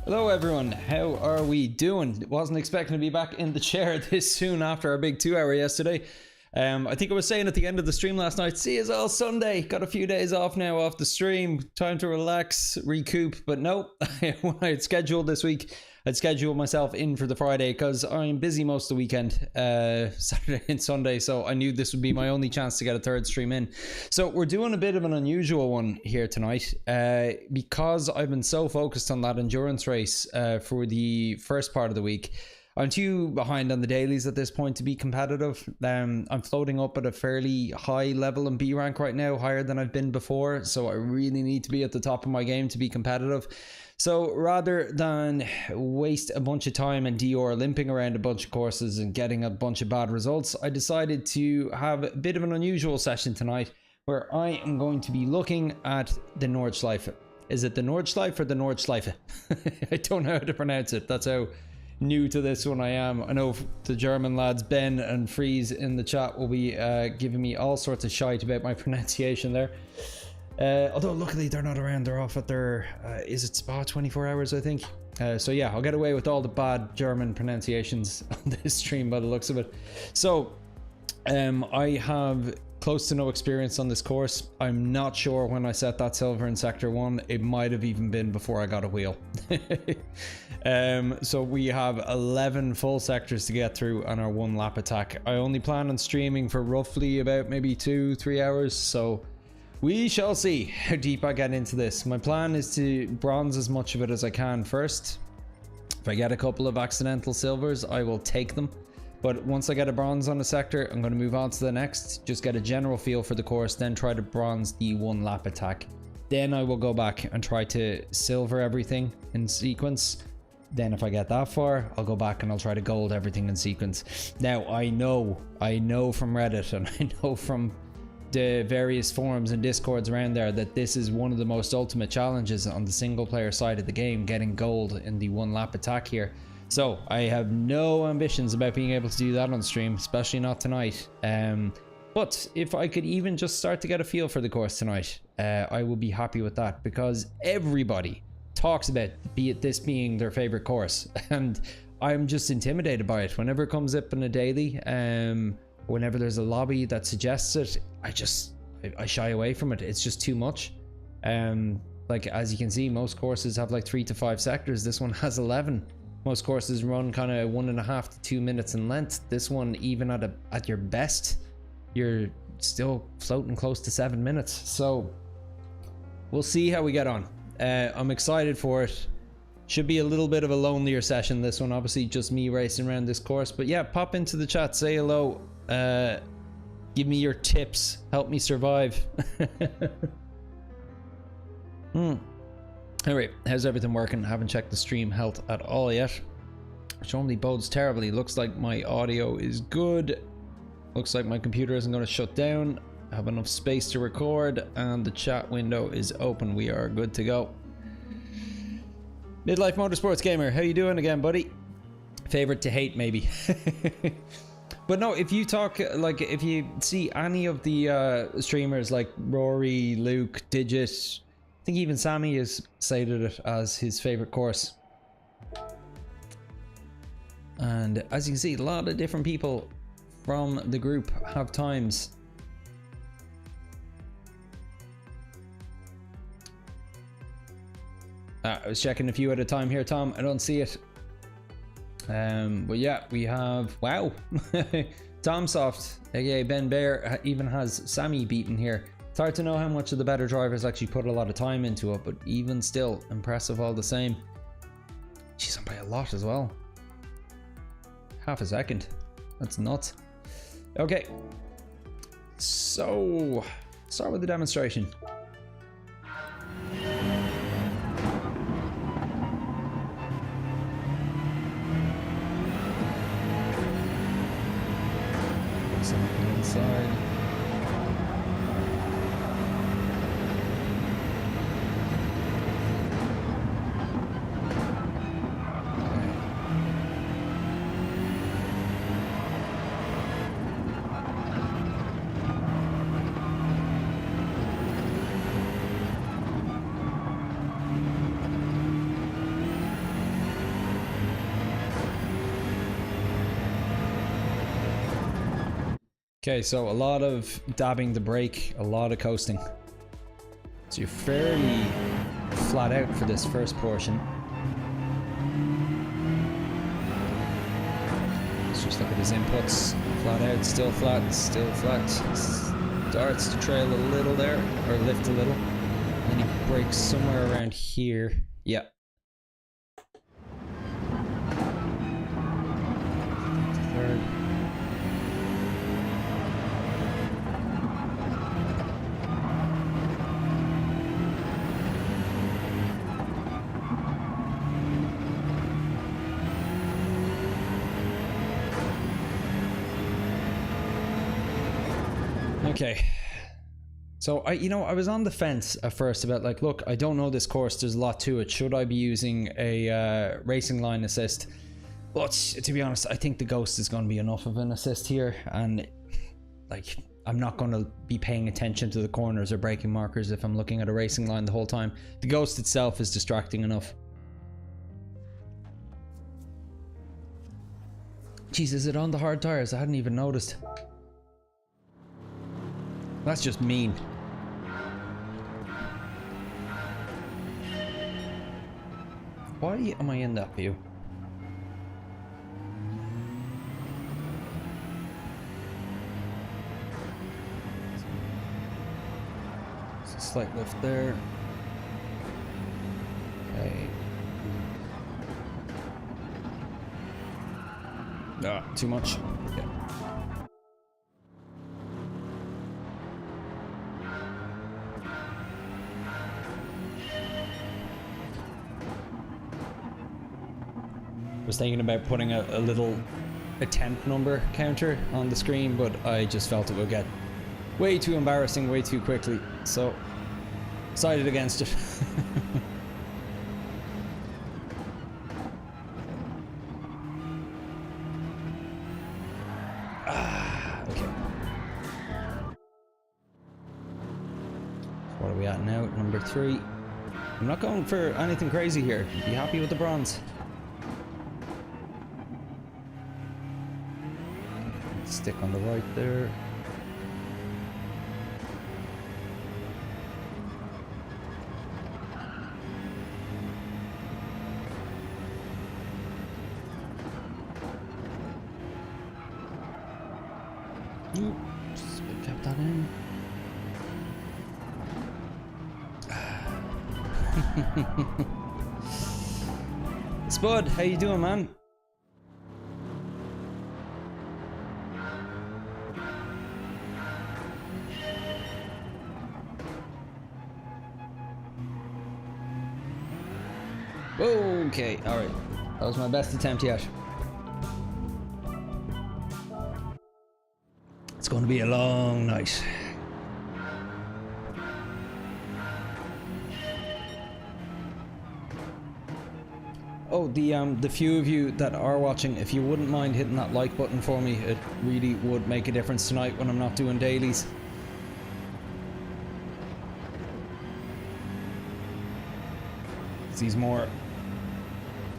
Hello everyone, how are we doing? Wasn't expecting to be back in the chair this soon after our big 2 hour yesterday. I think I was saying at the end of the stream last night, see us all Sunday. Got a few days off now off the stream. Time to relax, recoup. But no, when I had scheduled this week, I'd scheduled myself in for the Friday because I'm busy most of the weekend, Saturday and Sunday. So I knew this would be my only chance to get a third stream in. So we're doing a bit of an unusual one here tonight because I've been so focused on that endurance race for the first part of the week. I'm too behind on the dailies at this point to be competitive. I'm floating up at a fairly high level in B rank right now, higher than I've been before. So I really need to be at the top of my game to be competitive. So rather than waste a bunch of time and Dior limping around a bunch of courses and getting a bunch of bad results, I decided to have a bit of an unusual session tonight where I am going to be looking at the Nordschleife. Is it the Nordschleife or the Nordschleife? I don't know how to pronounce it. That's how new to this one I am. I know the German lads Ben and Freeze in the chat will be giving me all sorts of shite about my pronunciation there. Although luckily they're not around, they're off at their is it Spa 24 hours I think. So yeah, I'll get away with all the bad German pronunciations on this stream by the looks of it. So I have close to no experience on this course. I'm not sure when I set that silver in sector 1. It might have even been before I got a wheel. So we have 11 full sectors to get through on our one lap attack. I only plan on streaming for roughly about maybe 2-3 hours, so we shall see how deep I get into this. My plan is to bronze as much of it as I can first. If I get a couple of accidental silvers, I will take them. But once I get a bronze on a sector, I'm going to move on to the next, just get a general feel for the course, then try to bronze the one lap attack. Then I will go back and try to silver everything in sequence. Then if I get that far, I'll go back and I'll try to gold everything in sequence. Now, I know from Reddit and I know from the various forums and discords around there that this is one of the most ultimate challenges on the single player side of the game, getting gold in the one lap attack here. So I have no ambitions about being able to do that on stream, especially not tonight. But if I could even just start to get a feel for the course tonight, I will be happy with that, because everybody talks about this being their favorite course, and I'm just intimidated by it. Whenever it comes up in a daily, whenever there's a lobby that suggests it, I shy away from it. It's just too much. Like as you can see, most courses have like 3 to 5 sectors. This one has 11. Most courses run kind of 1.5 to 2 minutes in length. This one, even at your best, you're still floating close to 7 minutes. So we'll see how we get on. I'm excited for it. Should be a little bit of a lonelier session, this one. Obviously just me racing around this course. But yeah, pop into the chat, say hello, give me your tips, help me survive. Anyway, how's everything working? Haven't checked the stream health at all yet, which only bodes terribly. Looks like my audio is good. Looks like my computer isn't going to shut down. I have enough space to record, and the chat window is open. We are good to go. Midlife Motorsports Gamer, how you doing again, buddy? Favorite to hate, maybe. But no, if you talk, like, if you see any of the streamers like Rory, Luke, Digit, I think even Sammy has cited it as his favorite course. And as you can see, a lot of different people from the group have times. I was checking a few at a time here, Tom. I don't see it. But yeah, we have, wow. Tomsoft, aka Ben Bear, even has Sammy beaten here. It's hard to know how much of the better drivers actually put a lot of time into it, but even still, impressive all the same. She's on by a lot as well. Half a second. That's nuts. Okay. So, start with the demonstration. Something inside. Okay, so a lot of dabbing the brake, a lot of coasting. So you're fairly flat out for this first portion. Let's just look at his inputs. Flat out, still flat, still flat. Starts to trail a little there, or lift a little. And then he brakes somewhere around here. Yeah. Third. Okay, so I was on the fence at first about like, look, I don't know this course, there's a lot to it. Should I be using a racing line assist? But to be honest, I think the Ghost is going to be enough of an assist here, and like, I'm not going to be paying attention to the corners or braking markers if I'm looking at a racing line the whole time. The Ghost itself is distracting enough. Jeez, is it on the hard tires? I hadn't even noticed. That's just mean. Why am I in that view? There's a slight lift there. Okay. Ah, too much. Okay. Was thinking about putting a little attempt number counter on the screen, but I just felt it would get way too embarrassing way too quickly, so decided against it. Okay. What are we at now? Number 3. I'm not going for anything crazy here. Be happy with the bronze. Stick on the right there. Just kept that in. Spud, how you doing, man? Okay, alright. That was my best attempt yet. It's going to be a long night. Oh, the few of you that are watching, if you wouldn't mind hitting that like button for me, it really would make a difference tonight when I'm not doing dailies. These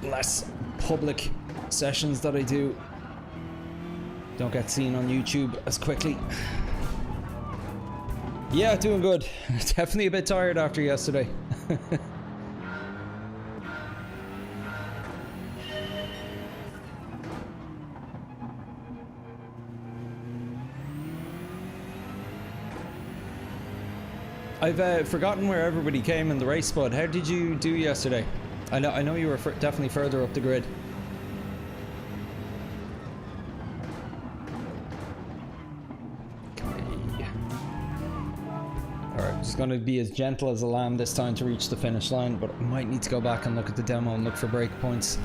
less public sessions that I do don't get seen on YouTube as quickly. Yeah, doing good. Definitely a bit tired after yesterday. I've forgotten where everybody came in the race, Spud. How did you do yesterday? I know you were definitely further up the grid. Okay. Alright, just going to be as gentle as a lamb this time to reach the finish line, but I might need to go back and look at the demo and look for break points.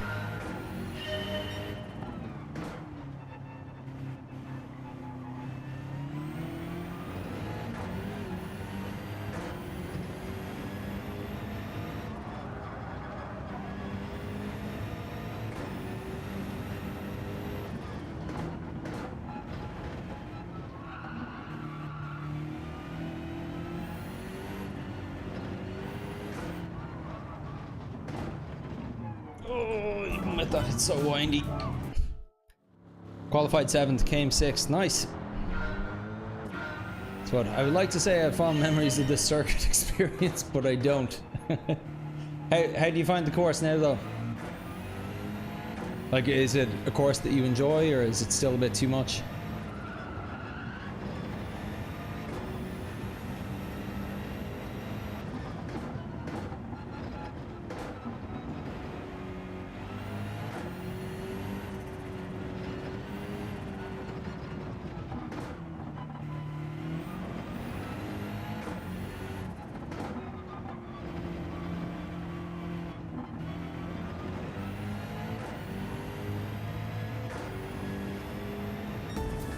Oh, even with that, it's so windy. Qualified 7th, came 6th. Nice. But I would like to say I have fond memories of this circuit experience, but I don't. How do you find the course now, though? Like, is it a course that you enjoy, or is it still a bit too much?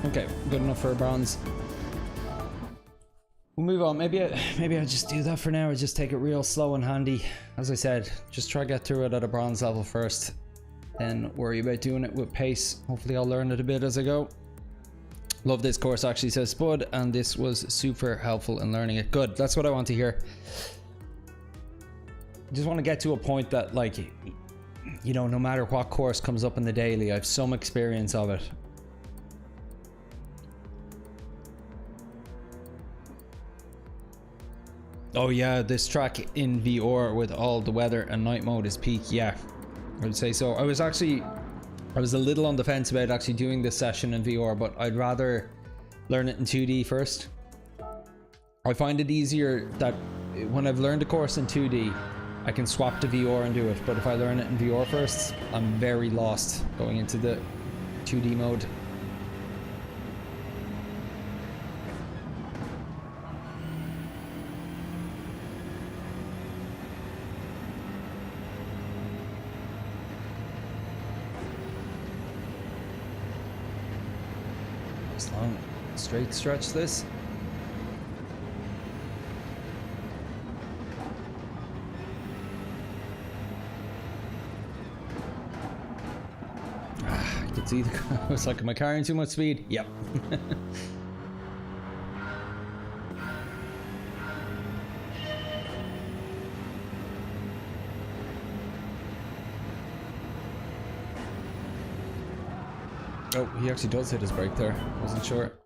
Okay, good enough for a bronze. We'll move on. Maybe I'll just do that for now, or just take it real slow and handy. As I said, just try to get through it at a bronze level first, then worry about doing it with pace. Hopefully I'll learn it a bit as I go. Love this course, actually, says Spud, and this was super helpful in learning it. Good, that's what I want to hear. I just want to get to a point that, like, you know, no matter what course comes up in the daily, I have some experience of it. Oh yeah, this track in VR with all the weather and night mode is peak. Yeah, I would say so. I was a little on the fence about actually doing this session in VR, but I'd rather learn it in 2D first. I find it easier that when I've learned a course in 2D, I can swap to VR and do it. But if I learn it in VR first, I'm very lost going into the 2D mode. Long straight stretch this. I could see I was like, am I carrying too much speed? Yep. Oh, he actually does hit his brake there. Wasn't sure.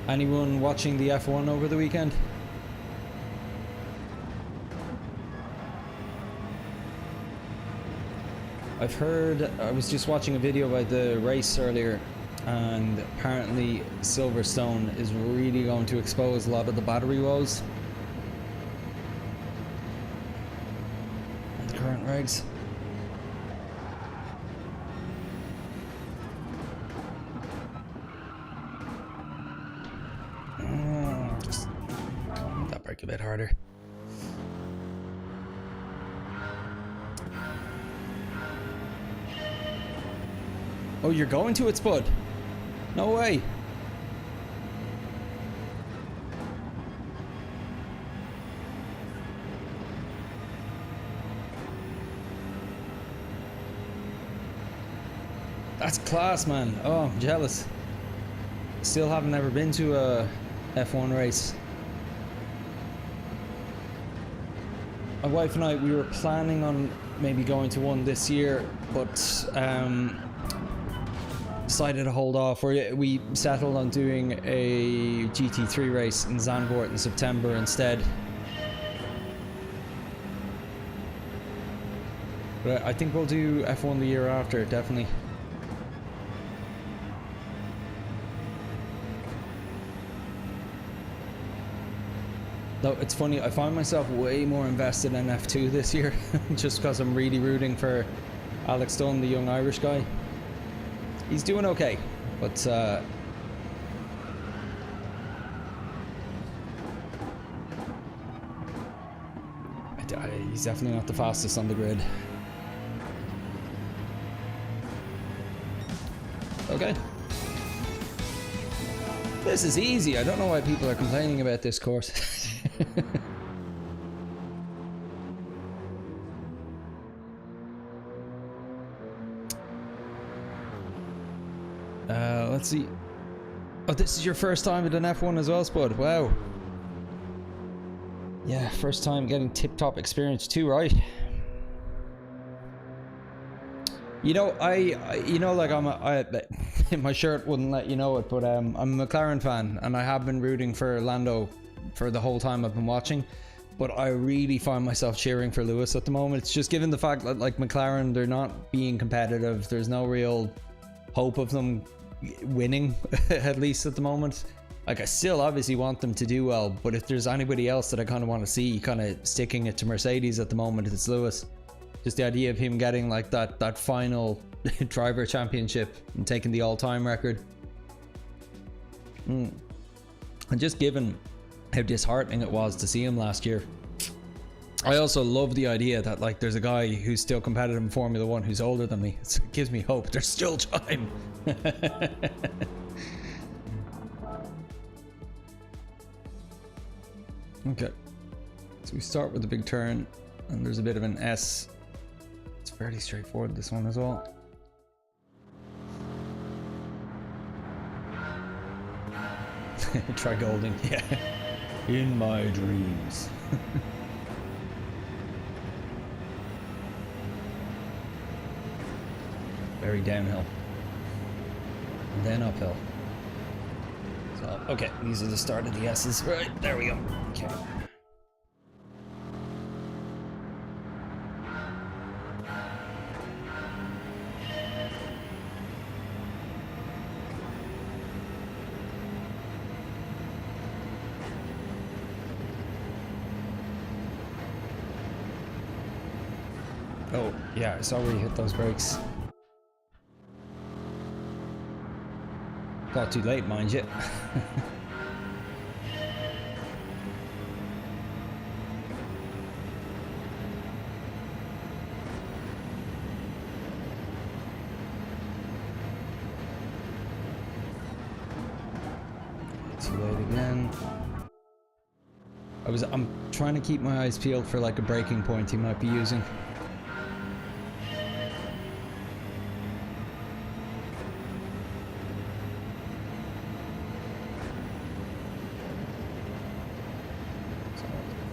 Anyone watching the F1 over the weekend? I've heard, I was just watching a video about the race earlier, and apparently Silverstone is really going to expose a lot of the battery woes. Current regs. Just that brake a bit harder. Oh, you're going to it, Spud? No way. That's class, man. Oh, I'm jealous. Still haven't ever been to a F1 race. My wife and I, we were planning on maybe going to one this year, but decided to hold off. We settled on doing a GT3 race in Zandvoort in September instead. But I think we'll do F1 the year after, definitely. Though it's funny, I find myself way more invested in F2 this year, just because I'm really rooting for Alex Dunn, the young Irish guy. He's doing okay, but he's definitely not the fastest on the grid. Okay. This is easy. I don't know why people are complaining about this course. Let's see. Oh, this is your first time at an F1 as well, Spud. Wow. Yeah, first time getting tip-top experience too, right? You know, you know, like my shirt wouldn't let you know it, but I'm a McLaren fan, and I have been rooting for Lando for the whole time I've been watching. But I really find myself cheering for Lewis at the moment. It's just given the fact that, like, McLaren, they're not being competitive. There's no real hope of them winning, at least at the moment. Like, I still obviously want them to do well, but if there's anybody else that I kind of want to see kind of sticking it to Mercedes at the moment, it's Lewis. Just the idea of him getting like that final driver championship and taking the all-time record. And just given how disheartening it was to see him last year. I also love the idea that, like, there's a guy who's still competitive in Formula 1 who's older than me. It gives me hope. There's still time. Okay. So we start with the big turn, and there's a bit of an S. It's fairly straightforward, this one as well. Try Golding, yeah. In my dreams. Very downhill. And then uphill. So, okay, these are the start of the S's. Right, there we go. Okay. Oh, yeah, I saw where you hit those brakes. Not too late, mind you. Too late again. I'm trying to keep my eyes peeled for like a braking point he might be using.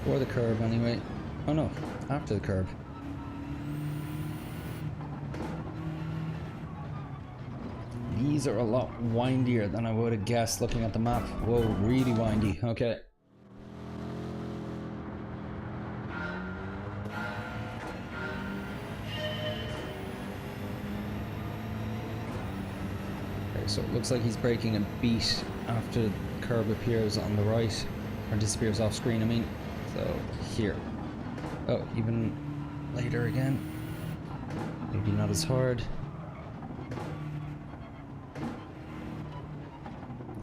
Before the curb anyway. Oh no, after the curb. These are a lot windier than I would have guessed looking at the map. Whoa, really windy. Okay. Okay, so it looks like he's braking a beat after the curb appears on the right, or disappears off screen, I mean. So here. Oh, even later again. Maybe not as hard.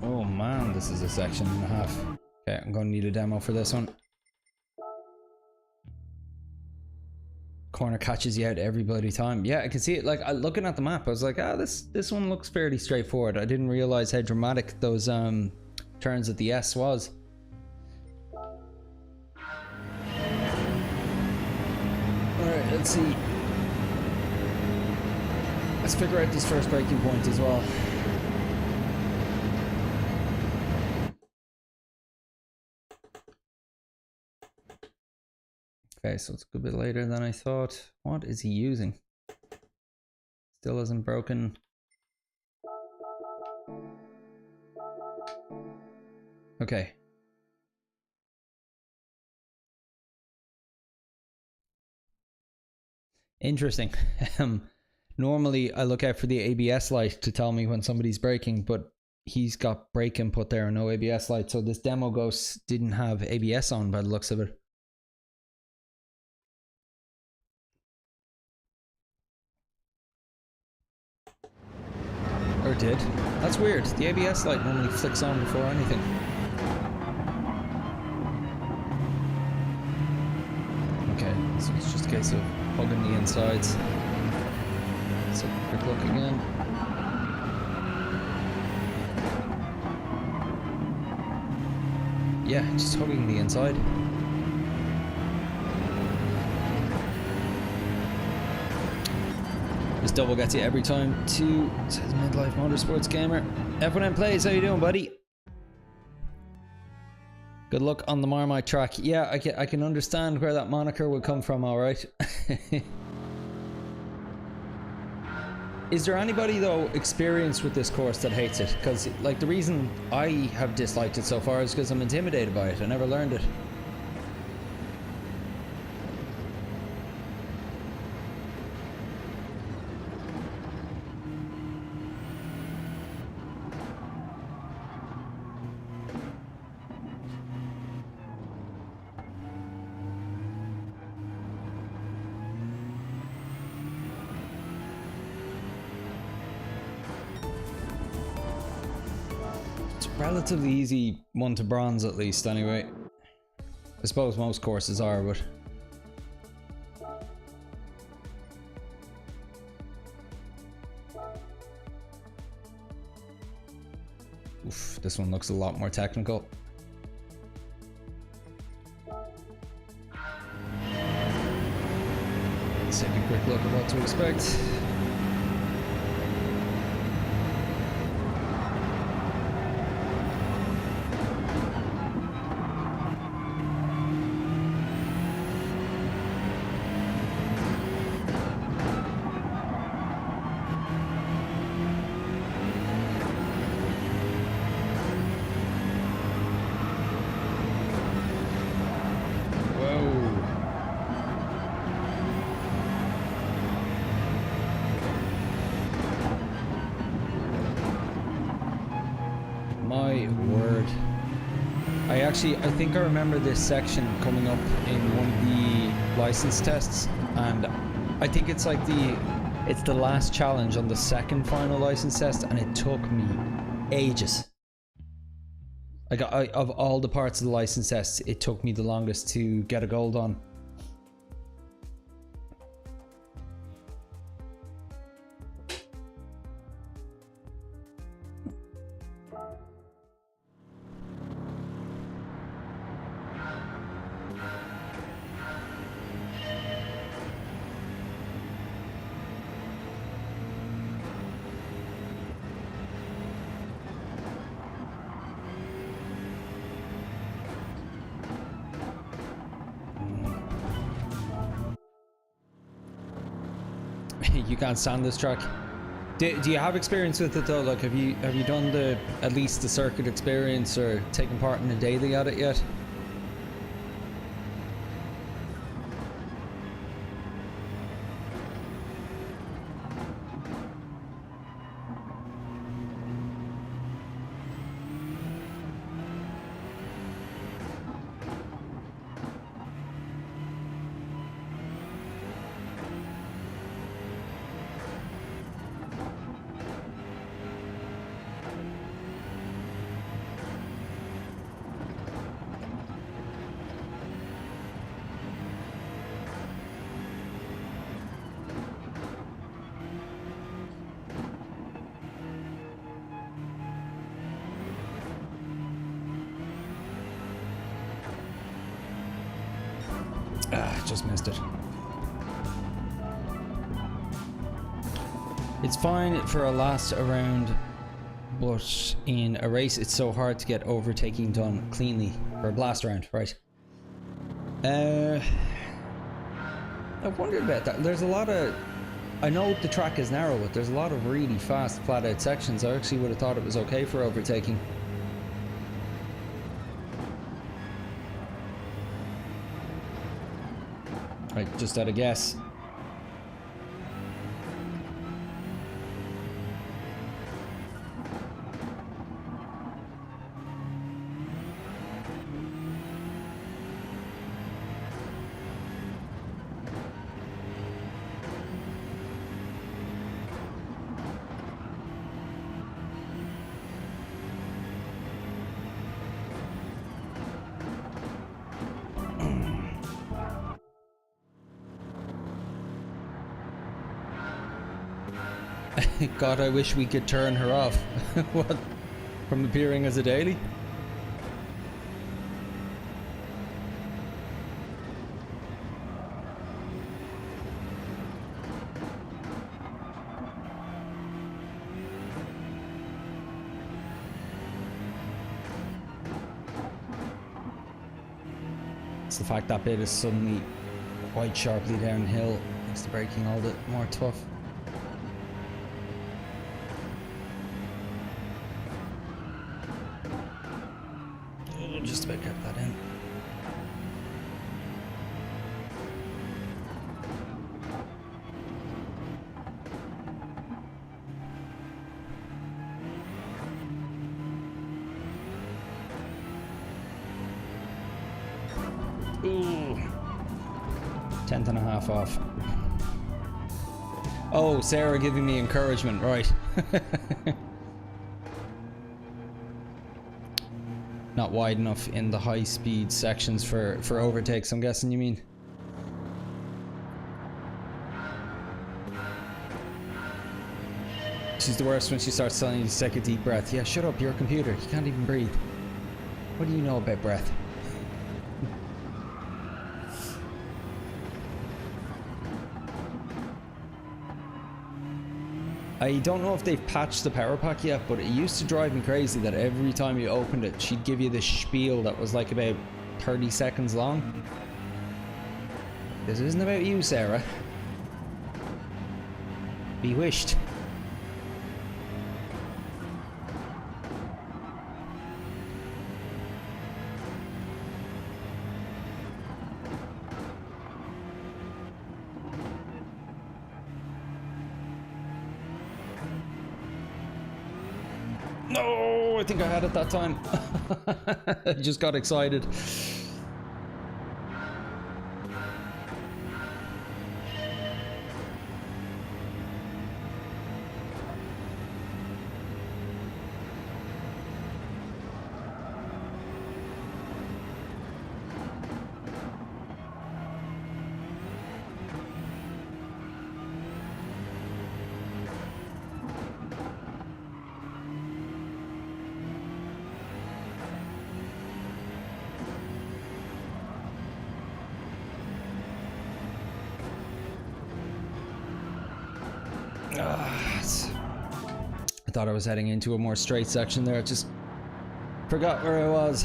Oh man, this is a section and a half. Okay, I'm going to need a demo for this one. Corner catches you out every bloody time. Yeah, I can see it. Like, looking at the map, I was like, ah, this one looks fairly straightforward. I didn't realize how dramatic those turns at the S was. Alright, let's see. Let's figure out this first braking point as well. Okay, so it's a good bit later than I thought. What is he using? Still hasn't broken. Okay. Interesting. Normally I look out for the ABS light to tell me when somebody's braking, but he's got brake input there and no ABS light, so this demo ghost didn't have ABS on by the looks of it. Or it did. That's weird. The ABS light normally flicks on before anything. Okay, so it's just a case of hugging the insides. Let's have a quick look again. Yeah, just hugging the inside. This double gets you every time too, says Midlife Motorsports Gamer. F1M Plays, how you doing, buddy? Good luck on the Marmite track. Yeah, I can understand where that moniker would come from, alright. Is there anybody though experienced with this course that hates it? Because like the reason I have disliked it so far is because I'm intimidated by it. I never learned it. Relatively easy one to bronze at least anyway. I suppose most courses are, but oof, this one looks a lot more technical. Let's take a quick look at what to expect. My word. I think I remember this section coming up in one of the license tests, and I think it's like it's the last challenge on the second final license test, and it took me ages. Like of all the parts of the license test, it took me the longest to get a gold on. You can't stand this track. Do you have experience with it though? Like have you done at least the circuit experience or taken part in a daily at it yet? Just missed it. It's fine for a last round, but in a race it's so hard to get overtaking done cleanly. For a blast round, right? I wondered about that. There's a lot of... I know the track is narrow, but there's a lot of really fast flat out sections. I actually would have thought it was okay for overtaking. Right, just at a guess. God, I wish we could turn her off. What? From appearing as a daily? It's the fact that bit is suddenly quite sharply downhill. Makes the braking all the more tough. Ooh. 10th and a half off. Oh, Sarah giving me encouragement, right. Not wide enough in the high speed sections for overtakes, I'm guessing you mean. She's the worst when she starts telling you to take a deep breath. Yeah, shut up, you're a computer. You can't even breathe. What do you know about breath? I don't know if they've patched the power pack yet, but it used to drive me crazy that every time you opened it, she'd give you this spiel that was like about 30 seconds long. This isn't about you, Sarah. Be wished. No, I think I had it that time. I just got excited. I thought I was heading into a more straight section there. I just forgot where I was.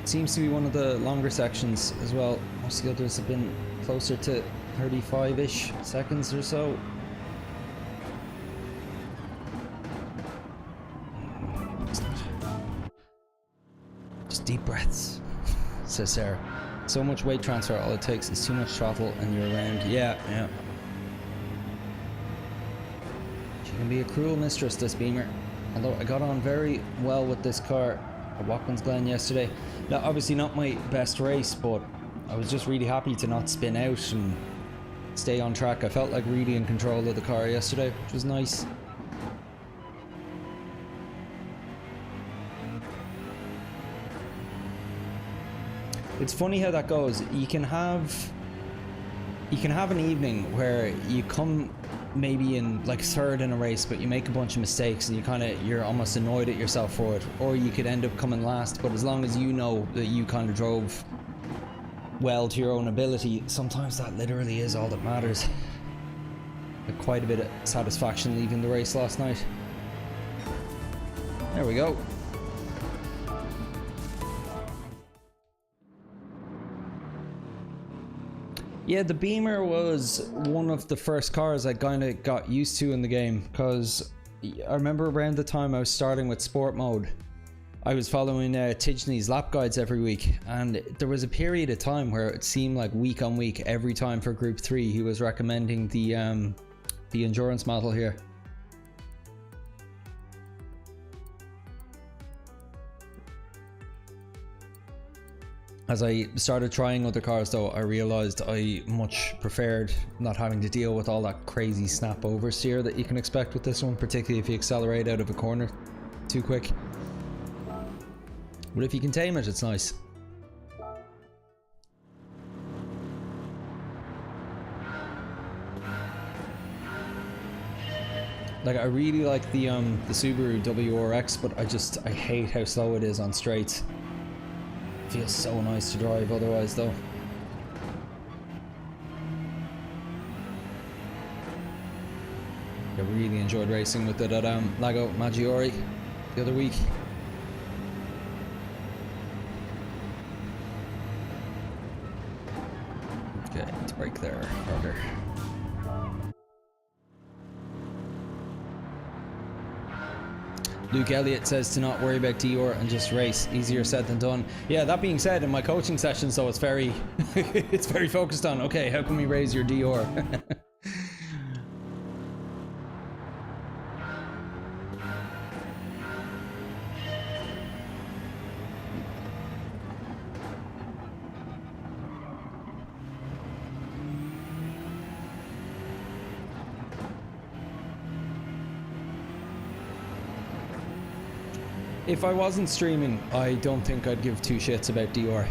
Seems to be one of the longer sections as well. Most of the others have been closer to 35-ish seconds or so. Just deep breaths, says Sarah. So much weight transfer, all it takes is too much throttle and you're around. Yeah. She can be a cruel mistress, this Beamer. Although I got on very well with this car at Watkins Glen yesterday. Now, obviously not my best race, but I was just really happy to not spin out and stay on track. I felt like really in control of the car yesterday, which was nice. It's funny how that goes. You can have an evening where you come maybe in like third in a race, but you make a bunch of mistakes and you're almost annoyed at yourself for it. Or you could end up coming last, but as long as you know that you kind of drove well to your own ability, sometimes that literally is all that matters. Had quite a bit of satisfaction leaving the race last night. There we go. Yeah, the Beamer was one of the first cars I kind of got used to in the game, because I remember around the time I was starting with sport mode, I was following Tidgeney's lap guides every week, and there was a period of time where it seemed like week on week, every time for Group 3, he was recommending the endurance model here. As I started trying other cars though, I realised I much preferred not having to deal with all that crazy snap oversteer that you can expect with this one, particularly if you accelerate out of a corner too quick. But if you can tame it, it's nice. Like, I really like the Subaru WRX, but I hate how slow it is on straights. Feels so nice to drive otherwise though. I really enjoyed racing with it at Lago Maggiore the other week. Okay, let's brake there, harder. Luke Elliott says to not worry about Dior and just race. Easier said than done. Yeah, that being said, in my coaching sessions though, it's very it's very focused on, okay, how can we raise your Dior? If I wasn't streaming, I don't think I'd give two shits about Dior.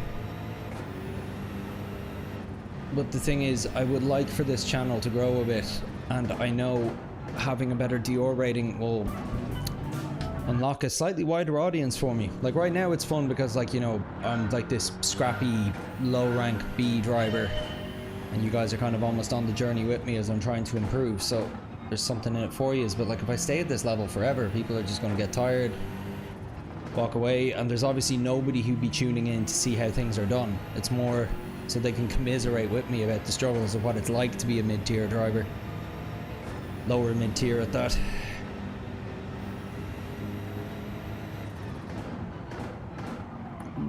But the thing is, I would like for this channel to grow a bit, and I know having a better Dior rating will unlock a slightly wider audience for me. Like right now it's fun because, like, you know, I'm like this scrappy low rank B driver and you guys are kind of almost on the journey with me as I'm trying to improve, so there's something in it for you. But like if I stay at this level forever, people are just going to get tired, walk away, and there's obviously nobody who'd be tuning in to see how things are done. It's more so they can commiserate with me about the struggles of what it's like to be a mid-tier driver, lower mid-tier at that.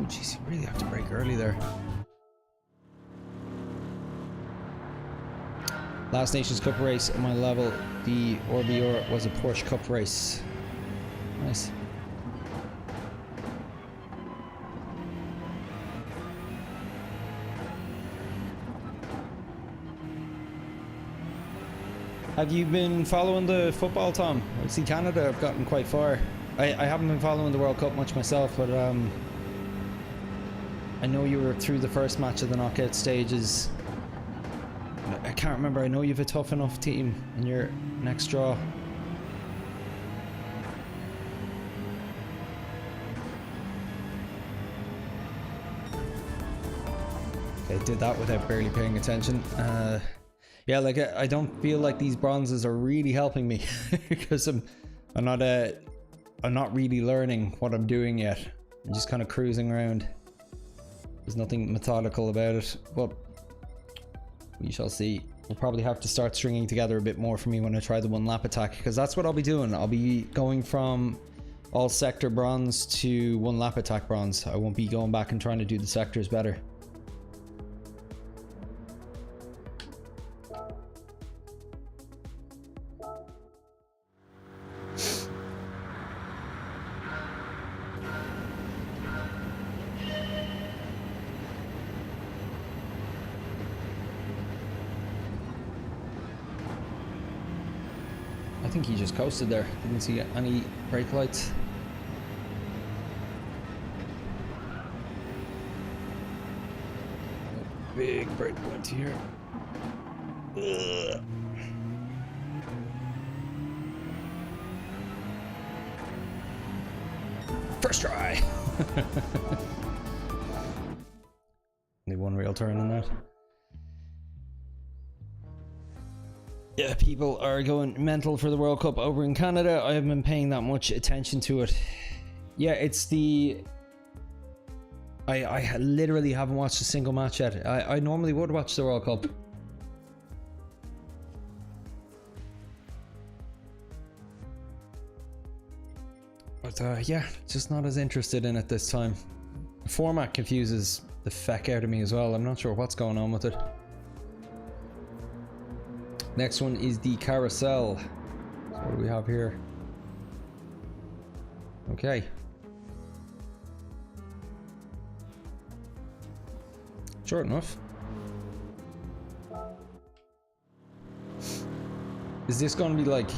Jeez, you really have to brake early there. Last Nations Cup race at my level, the Orbior was a Porsche Cup race. Nice. Have you been following the football, Tom? I see Canada have gotten quite far. I haven't been following the World Cup much myself, but I know you were through the first match of the knockout stages. I can't remember. I know you have a tough enough team in your next draw. Okay, did that without barely paying attention. Yeah, like I don't feel like these bronzes are really helping me because I'm not really learning what I'm doing yet. I'm just kind of cruising around. There's nothing methodical about it, but we shall see. We'll probably have to start stringing together a bit more for me when I try the one lap attack, because that's what I'll be doing. I'll be going from all sector bronze to one lap attack bronze. I won't be going back and trying to do the sectors better. I think he just coasted there. Didn't see any brake lights. Big brake point here. Ugh. First try. Only one real turn in that. Yeah, people are going mental for the World Cup over in Canada. I haven't been paying that much attention to it. Yeah, it's the... I literally haven't watched a single match yet. I normally would watch the World Cup. But yeah, just not as interested in it this time. The format confuses the feck out of me as well. I'm not sure what's going on with it. Next one is the carousel. So what do we have here? Okay. Short enough. Is this going to be like,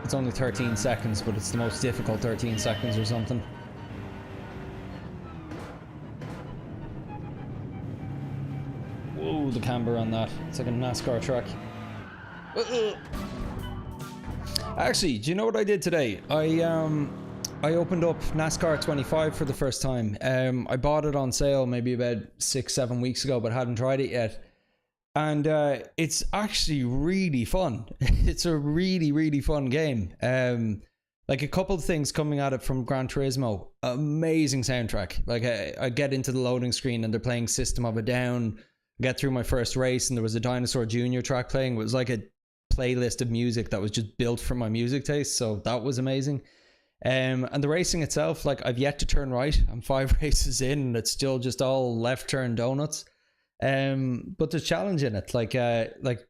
it's only 13 seconds, but it's the most difficult 13 seconds or something? Whoa, the camber on that. It's like a NASCAR track. Actually, do you know what I did today? I opened up NASCAR 25 for the first time. I bought it on sale maybe about 6-7 weeks ago, but hadn't tried it yet. And it's actually really fun. It's a really fun game. Like a couple of things coming at it from Gran Turismo. Amazing soundtrack. Like I get into the loading screen and they're playing System of a Down. Get through my first race and there was a Dinosaur Jr. track playing. It was like a playlist of music that was just built for my music taste, so that was amazing. And the racing itself, like I've yet to turn right. I'm 5 races in and it's still just all left turn donuts. But there's challenge in it. Like I like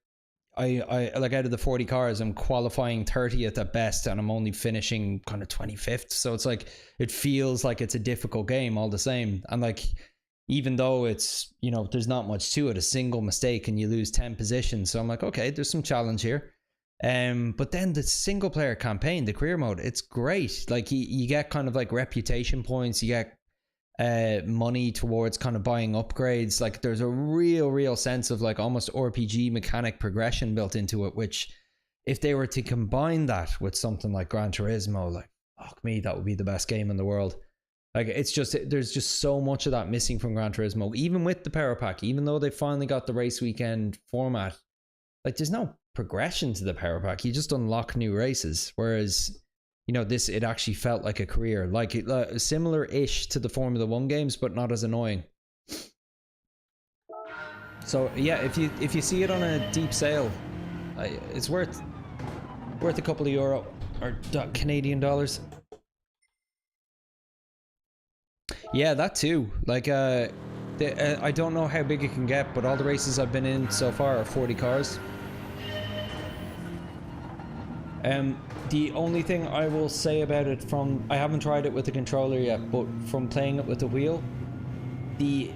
out of the 40 cars, I'm qualifying 30th at best and I'm only finishing kind of 25th. So it's like, it feels like it's a difficult game all the same. And like, even though it's, you know, there's not much to it, a single mistake and you lose 10 positions. So I'm like, okay, there's some challenge here. But then the single player campaign, the career mode, it's great. Like you get kind of like reputation points, you get money towards kind of buying upgrades. Like there's a real sense of like almost RPG mechanic progression built into it, which if they were to combine that with something like Gran Turismo, like fuck me, that would be the best game in the world. Like it's just, there's just so much of that missing from Gran Turismo, even with the power pack. Even though they finally got the race weekend format, like there's no progression to the power pack. You just unlock new races, whereas you know this, it actually felt like a career, like it, similar-ish to the Formula 1 games, but not as annoying. So yeah, if you see it on a deep sale, it's worth a couple of euro or Canadian dollars. Yeah, that too. Like I don't know how big it can get, but all the races I've been in so far are 40 cars. The only thing I will say about it, from I haven't tried it with the controller yet, but from playing it with the wheel, the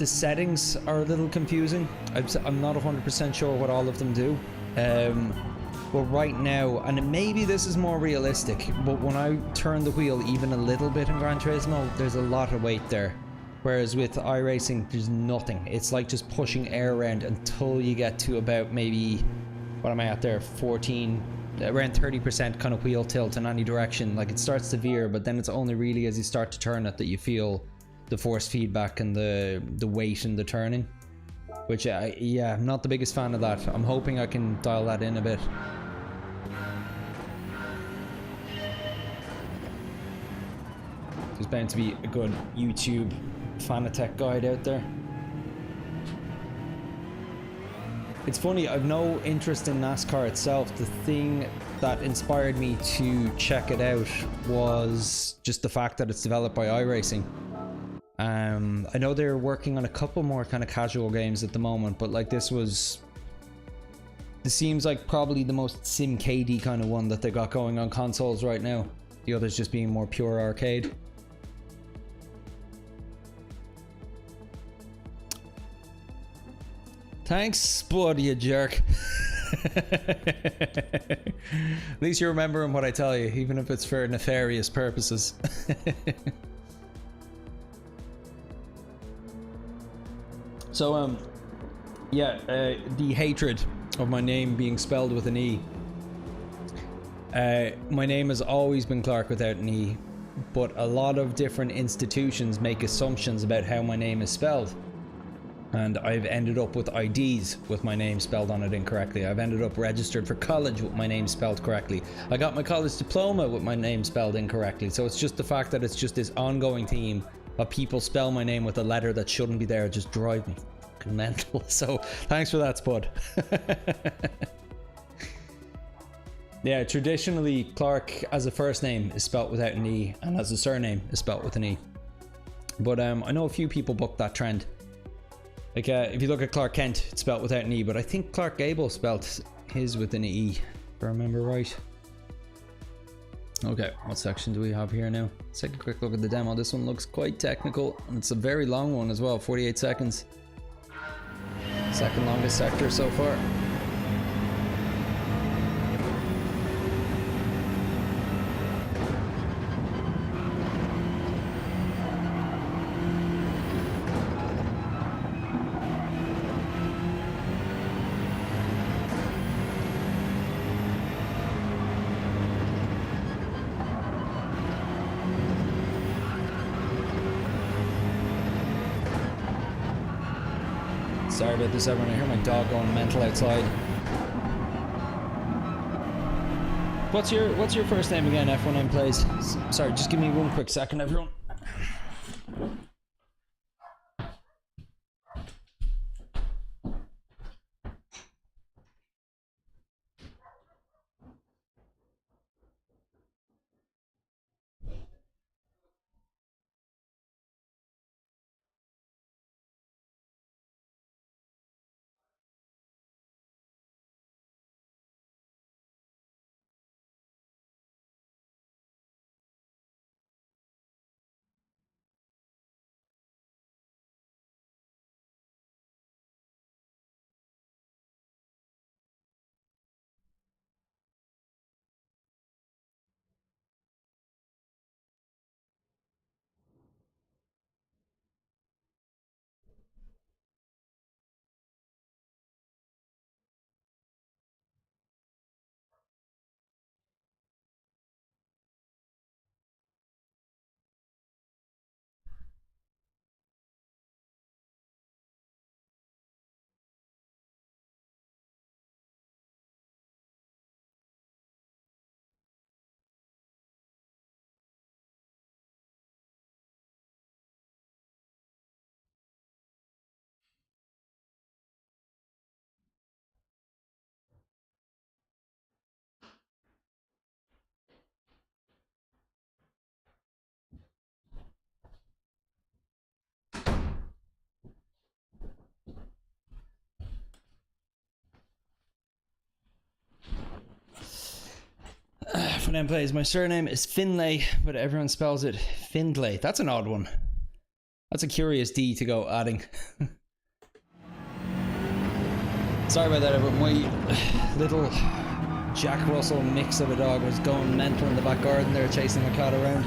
settings are a little confusing. I'm not 100% sure what all of them do. But right now, and maybe this is more realistic, but when I turn the wheel even a little bit in Gran Turismo, there's a lot of weight there. Whereas with iRacing, there's nothing. It's like just pushing air around until you get to about maybe, what am I at there, 14, around 30% kind of wheel tilt in any direction. Like it starts to veer, but then it's only really as you start to turn it that you feel the force feedback and the weight in the turning. Which, yeah, I'm not the biggest fan of that. I'm hoping I can dial that in a bit. There's bound to be a good YouTube Fanatec guide out there. It's funny, I've no interest in NASCAR itself. The thing that inspired me to check it out was just the fact that it's developed by iRacing. I know they're working on a couple more kind of casual games at the moment, but like this seems like probably the most SimCady kind of one that they got going on consoles right now. The others just being more pure arcade. Thanks, Spud, you jerk. At least you're remembering what I tell you, even if it's for nefarious purposes. So, yeah, the hatred of my name being spelled with an E. My name has always been Clark without an E, but a lot of different institutions make assumptions about how my name is spelled. And I've ended up with IDs with my name spelled on it incorrectly. I've ended up registered for college with my name spelled correctly. I got my college diploma with my name spelled incorrectly. So it's just the fact that it's just this ongoing theme of people spell my name with a letter that shouldn't be there. It just drives me fucking mental. So thanks for that, Spud. Yeah, traditionally Clark as a first name is spelt without an E, and as a surname is spelt with an E. But I know a few people bucked that trend. Like, if you look at Clark Kent, it's spelt without an E, but I think Clark Gable spelt his with an E, if I remember right. Okay, what section do we have here now? Let's take a quick look at the demo. This one looks quite technical, and it's a very long one as well, 48 seconds. Second longest sector so far. Sorry about this, everyone. I hear my dog going mental outside. What's your first name again, F1M Plays? Sorry, just give me one quick second, everyone. then plays. My surname is Finlay, but everyone spells it Findlay. That's an odd one. That's a curious D to go adding. Sorry about that, but my little Jack Russell mix of a dog was going mental in the back garden there, chasing the cat around.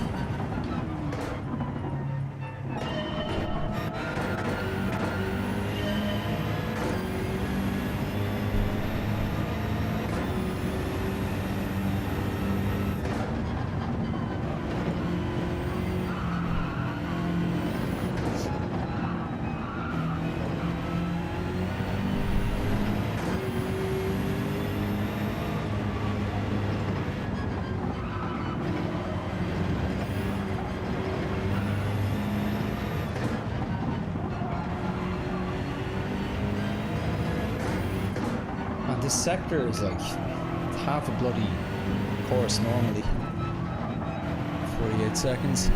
This sector is like half a bloody course normally. 48 seconds.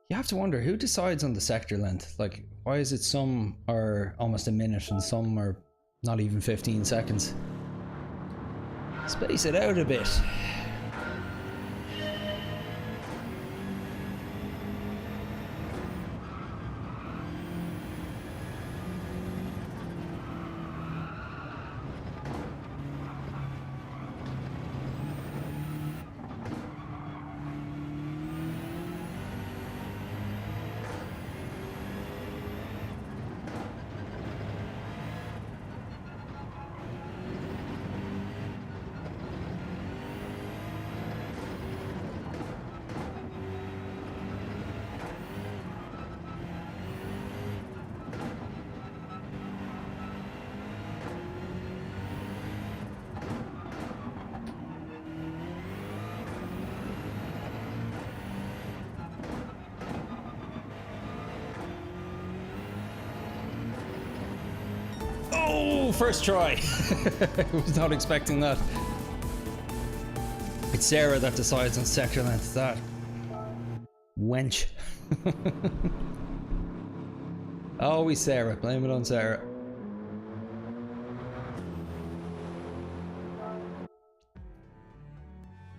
You have to wonder who decides on the sector length. Like, why is it some are almost a minute and some are not even 15 seconds? Space it out a bit. Oh, first try. I was not expecting that. It's Sarah that decides on sector length. That wench. Always Sarah. Blame it on Sarah.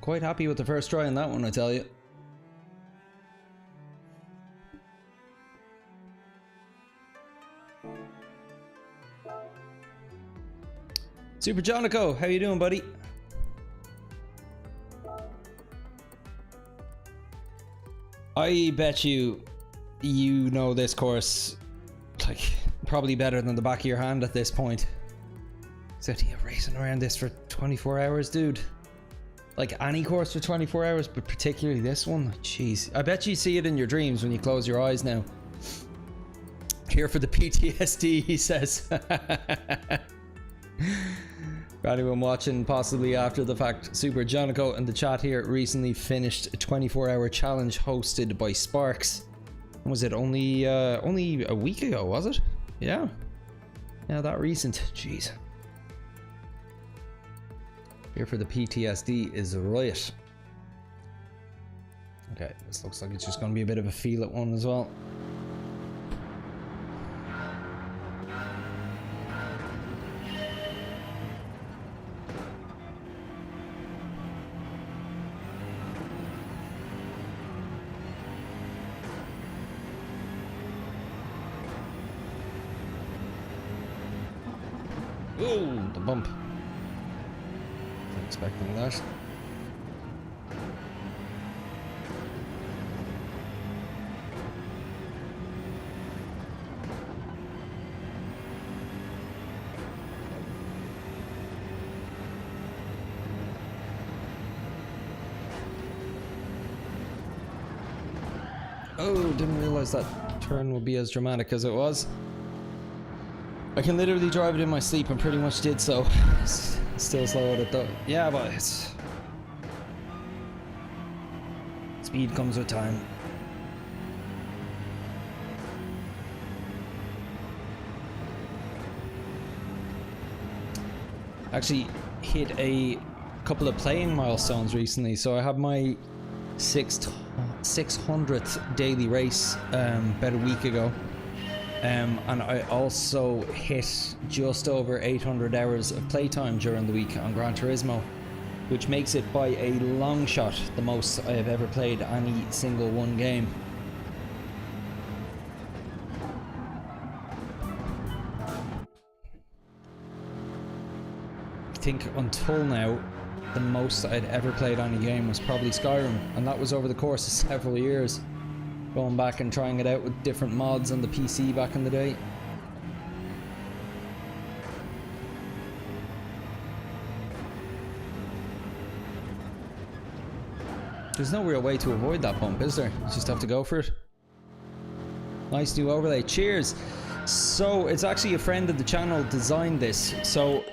Quite happy with the first try on that one, I tell you. Super Jonico, how you doing, buddy? I bet you know this course like probably better than the back of your hand at this point. So you're racing around this for 24 hours, dude. Like any course for 24 hours, but particularly this one. Jeez, I bet you see it in your dreams when you close your eyes now. Here for the PTSD, he says. For anyone watching possibly after the fact, Super Jonico in the chat here recently finished a 24-hour challenge hosted by Sparks. Was it only a week ago, was it? Yeah, that recent. Jeez. Here for the PTSD is right. Okay, this looks like it's just going to be a bit of a feel at one as well. Oh, the bump. Wasn't expecting that. Oh, didn't realize that turn would be as dramatic as it was. I can literally drive it in my sleep and pretty much did so. Still slow at it though. Yeah, but it's... speed comes with time. Actually hit a couple of playing milestones recently, so I have my 600th daily race about a week ago. And I also hit just over 800 hours of playtime during the week on Gran Turismo, which makes it by a long shot the most I have ever played any single one game. I think until now, the most I'd ever played on a game was probably Skyrim, and that was over the course of several years, going back and trying it out with different mods on the PC back in the day. There's no real way to avoid that bump, is there? You just have to go for it. Nice new overlay. Cheers! So, it's actually a friend of the channel designed this. So,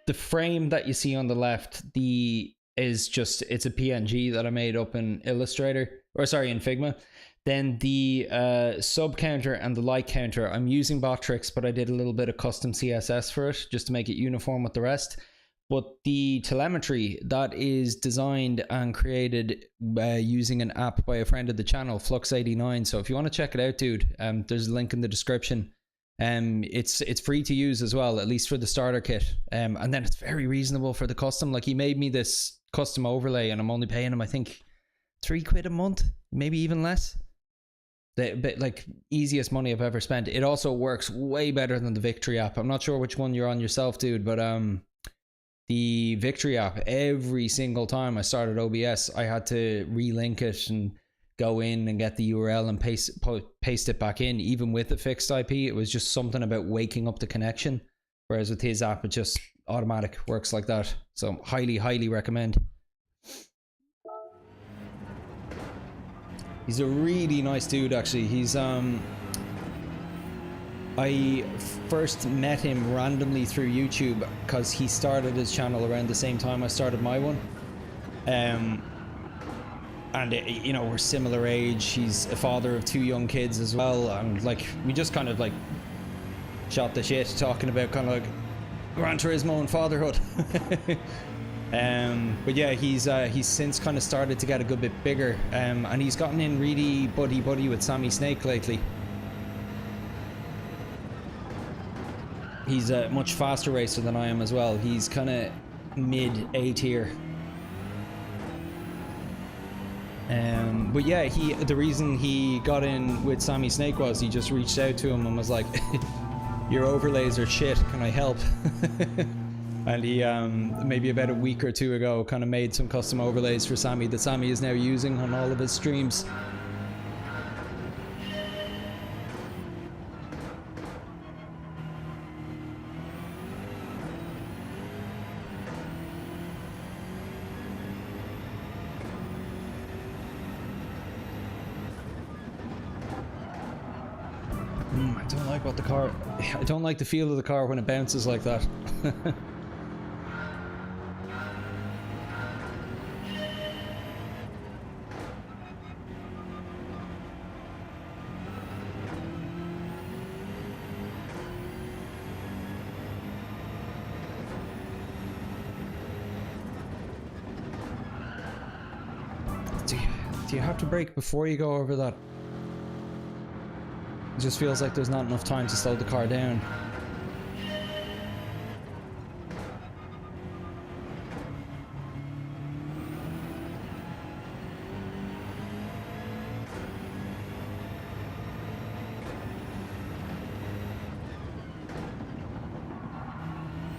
the frame that you see on the left, it's a PNG that I made up in Illustrator, or sorry, in Figma. Then the sub counter and the light counter, I'm using Botrix, but I did a little bit of custom CSS for it, just to make it uniform with the rest. But the telemetry, that is designed and created using an app by a friend of the channel, Flux89. So if you want to check it out, dude, there's a link in the description. It's free to use as well, at least for the starter kit. And then it's very reasonable for the custom. Like, he made me this custom overlay and I'm only paying him, I think, £3 a month, maybe even less. But like, easiest money I've ever spent. It also works way better than the Victory app. I'm not sure which one you're on yourself, dude, but the Victory app, every single time I started OBS, I had to relink it and go in and get the URL and paste it back in. Even with the fixed IP, it was just something about waking up the connection. Whereas with his app, it just automatic works like that. So highly recommend. He's a really nice dude, actually. He's I first met him randomly through YouTube because he started his channel around the same time I started my one. And you know, we're similar age. He's a father of 2 young kids as well, and like, we just kind of like shot the shit talking about kind of like Gran Turismo and fatherhood. But yeah, he's since kind of started to get a good bit bigger, and he's gotten in really buddy with Sammy Snake lately. He's a much faster racer than I am as well. He's kind of mid A tier. But yeah, the reason he got in with Sammy Snake was he just reached out to him and was like, your overlays are shit, can I help? And he maybe about a week or 2 ago kind of made some custom overlays for Sammy that Sammy is now using on all of his streams. I don't like what the car... I don't like the feel of the car when it bounces like that. Do you have to brake before you go over that? It just feels like there's not enough time to slow the car down.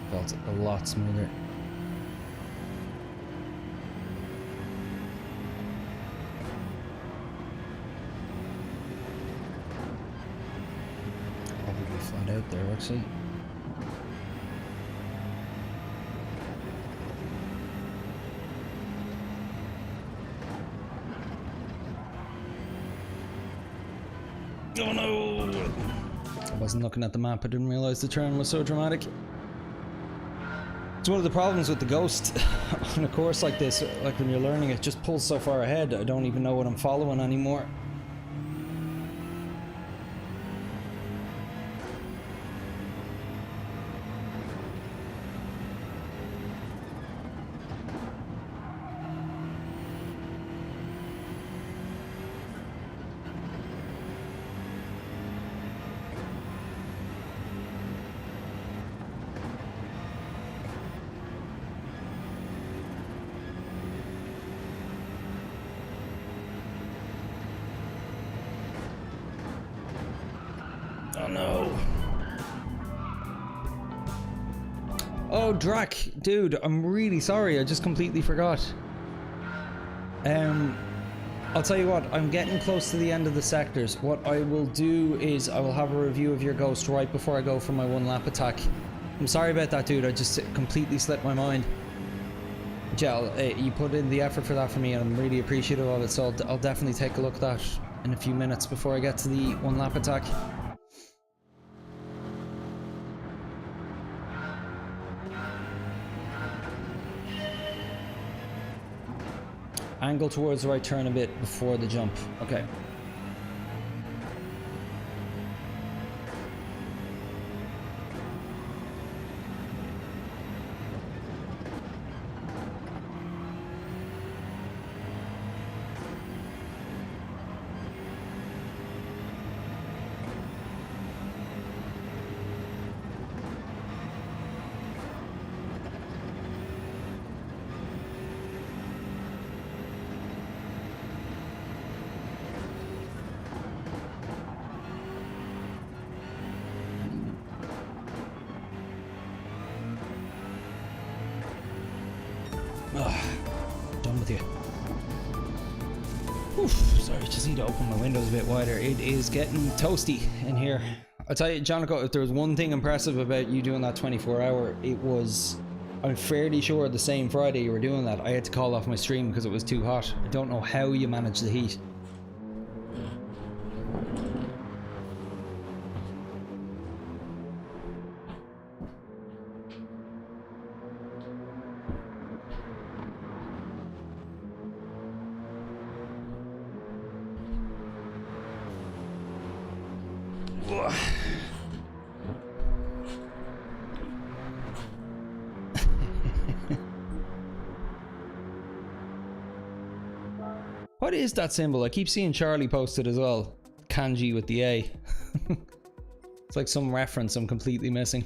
Felt a lot smoother. Out there, actually. Oh no! I wasn't looking at the map. I didn't realize the turn was so dramatic. It's one of the problems with the Ghost on a course like this. Like, when you're learning, it just pulls so far ahead. I don't even know what I'm following anymore. no. Oh, Drac, dude, I'm really sorry. I just completely forgot. I'll tell you what, I'm getting close to the end of the sectors. What I will do is I will have a review of your Ghost right before I go for my 1-lap attack. I'm sorry about that, dude. I just completely slipped my mind. Gel, you put in the effort for that for me, and I'm really appreciative of it. So I'll definitely take a look at that in a few minutes before I get to the 1-lap attack. Angle towards the right turn a bit before the jump. Okay. Done with you. Oof, sorry, just need to open my windows a bit wider. It is getting toasty in here. I'll tell you, Jonico, if there was one thing impressive about you doing that 24-hour, it was, I'm fairly sure the same Friday you were doing that, I had to call off my stream because it was too hot. I don't know how you managed the heat. What is that symbol? I keep seeing Charlie posted as well. Kanji with the A. It's like some reference I'm completely missing.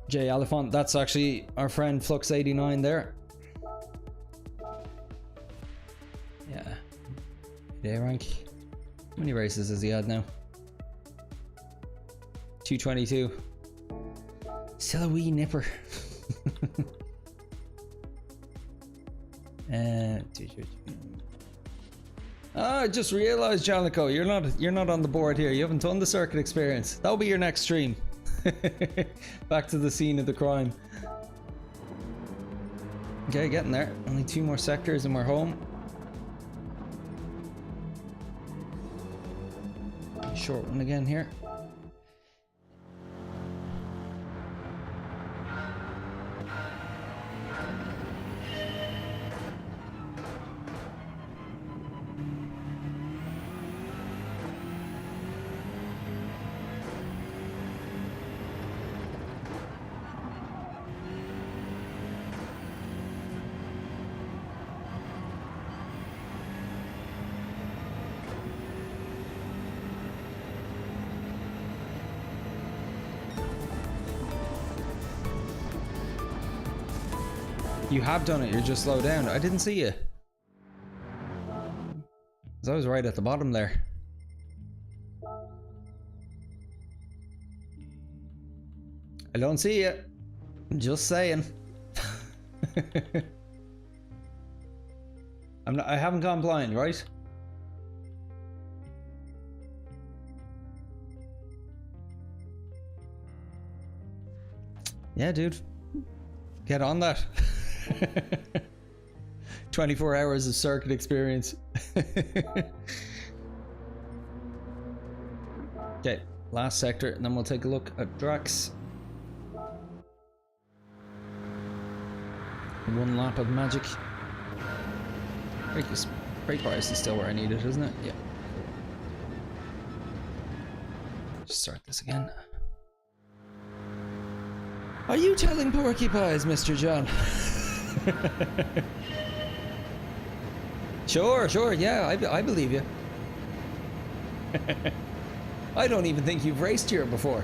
J Elephant, that's actually our friend Flux89 there. Yeah. Day rank. How many races has he had now? 222. Still a wee nipper. I just realized, Janico, you're not on the board here. You haven't done the circuit experience. That'll be your next stream. Back to the scene of the crime. Okay, getting there. Only 2 more sectors and we're home. Short one again here. You have done it, you're just slow down. I didn't see you. 'Cause I was right at the bottom there. I don't see you. I'm just saying. I haven't gone blind, right? Yeah, dude. Get on that. 24 hours of circuit experience. Okay, last sector, and then we'll take a look at Drax. 1 lap of magic. Brake bias is still where I need it, isn't it? Yeah. Just start this again. Are you telling porcupines, Mr. John? Sure, yeah, I believe you. I don't even think you've raced here before.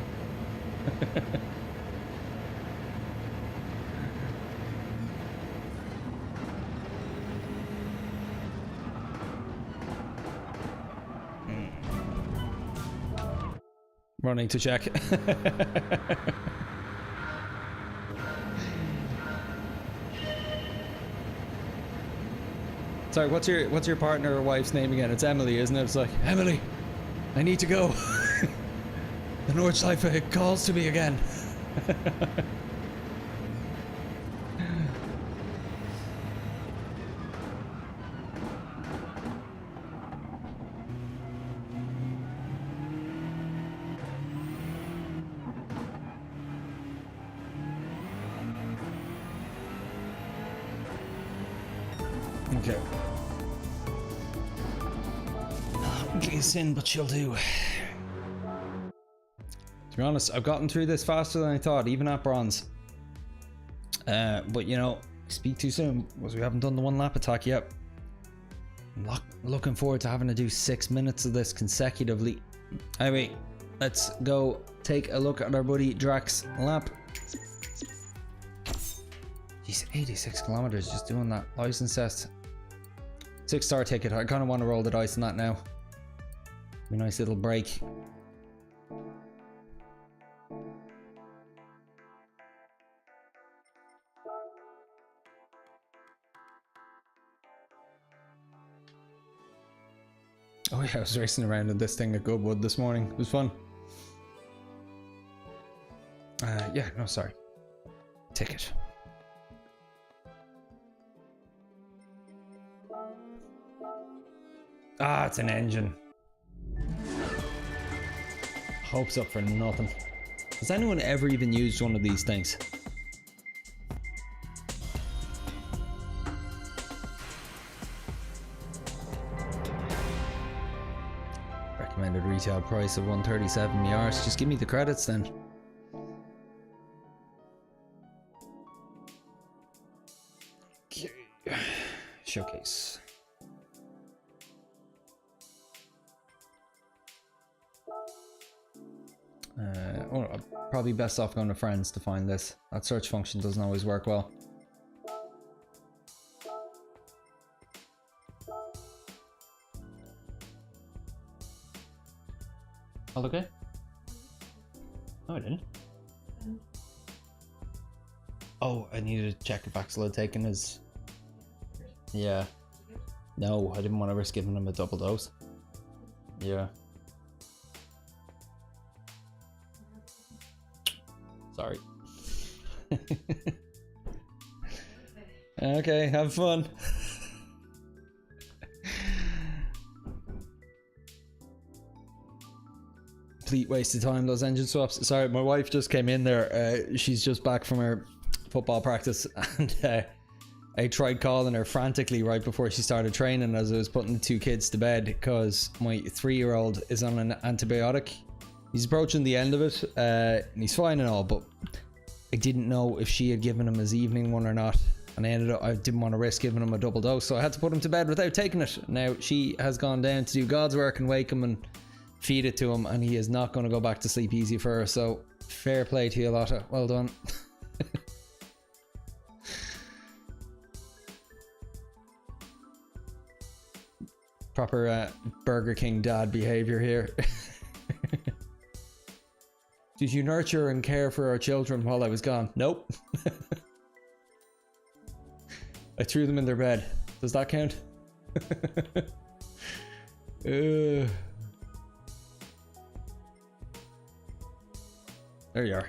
running to check. Sorry, what's your partner or wife's name again? It's Emily, isn't it? It's like, Emily, I need to go. The Nordschleife calls to me again. Okay. Ugly sin, but she'll do. To be honest, I've gotten through this faster than I thought, even at bronze. But you know, speak too soon, because we haven't done the one lap attack yet. I'm looking forward to having to do 6 minutes of this consecutively. Anyway, let's go take a look at our buddy Drax's lap. He's 86 kilometers just doing that license test. 6-star ticket. I kind of want to roll the dice on that now. A nice little break. Oh yeah, I was racing around in this thing at Goodwood this morning. It was fun. Yeah, no, sorry. Ticket. Ah, it's an engine. Hopes up for nothing. Has anyone ever even used one of these things? Recommended retail price of 137 Miars. Just give me the credits then. Okay. Showcase. Probably best off going to friends to find this. That search function doesn't always work well. All okay? No, I didn't. Oh, I needed to check if Axel had taken his... Yeah. No, I didn't want to risk giving him a double dose. Yeah. Sorry. Okay, have fun. Complete waste of time, those engine swaps. Sorry, my wife just came in there. She's just back from her football practice, and I tried calling her frantically right before she started training as I was putting the two kids to bed, because my 3-year-old is on an antibiotic. He's approaching the end of it, and he's fine and all, but I didn't know if she had given him his evening one or not, and I didn't want to risk giving him a double dose, so I had to put him to bed without taking it. Now she has gone down to do God's work and wake him and feed it to him, and he is not going to go back to sleep easy for her, so fair play to you, Lotta. Well done. Proper Burger King dad behavior here. Did you nurture and care for our children while I was gone? Nope. I threw them in their bed. Does that count? There you are.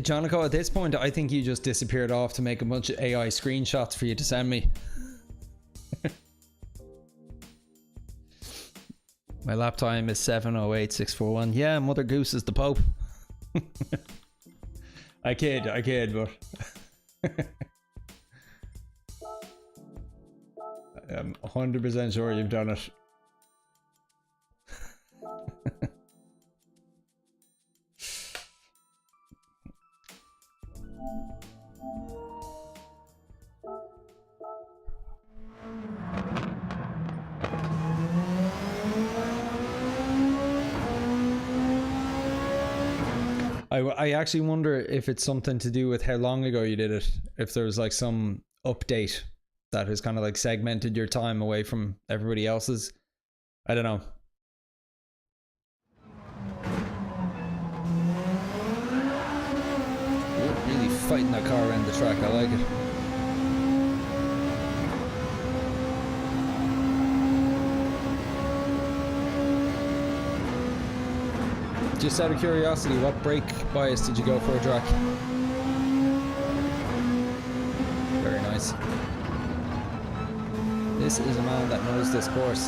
Jonico, at this point, I think you just disappeared off to make a bunch of AI screenshots for you to send me. My lap time is 7:08.641. Yeah, Mother Goose is the Pope. I kid, but I'm 100% sure you've done it. I actually wonder if it's something to do with how long ago you did it. If there was like some update that has kind of like segmented your time away from everybody else's. I don't know. Ooh, really fighting that car around the track. I like it. Just out of curiosity, what brake bias did you go for, Drac? Very nice. This is a man that knows this course.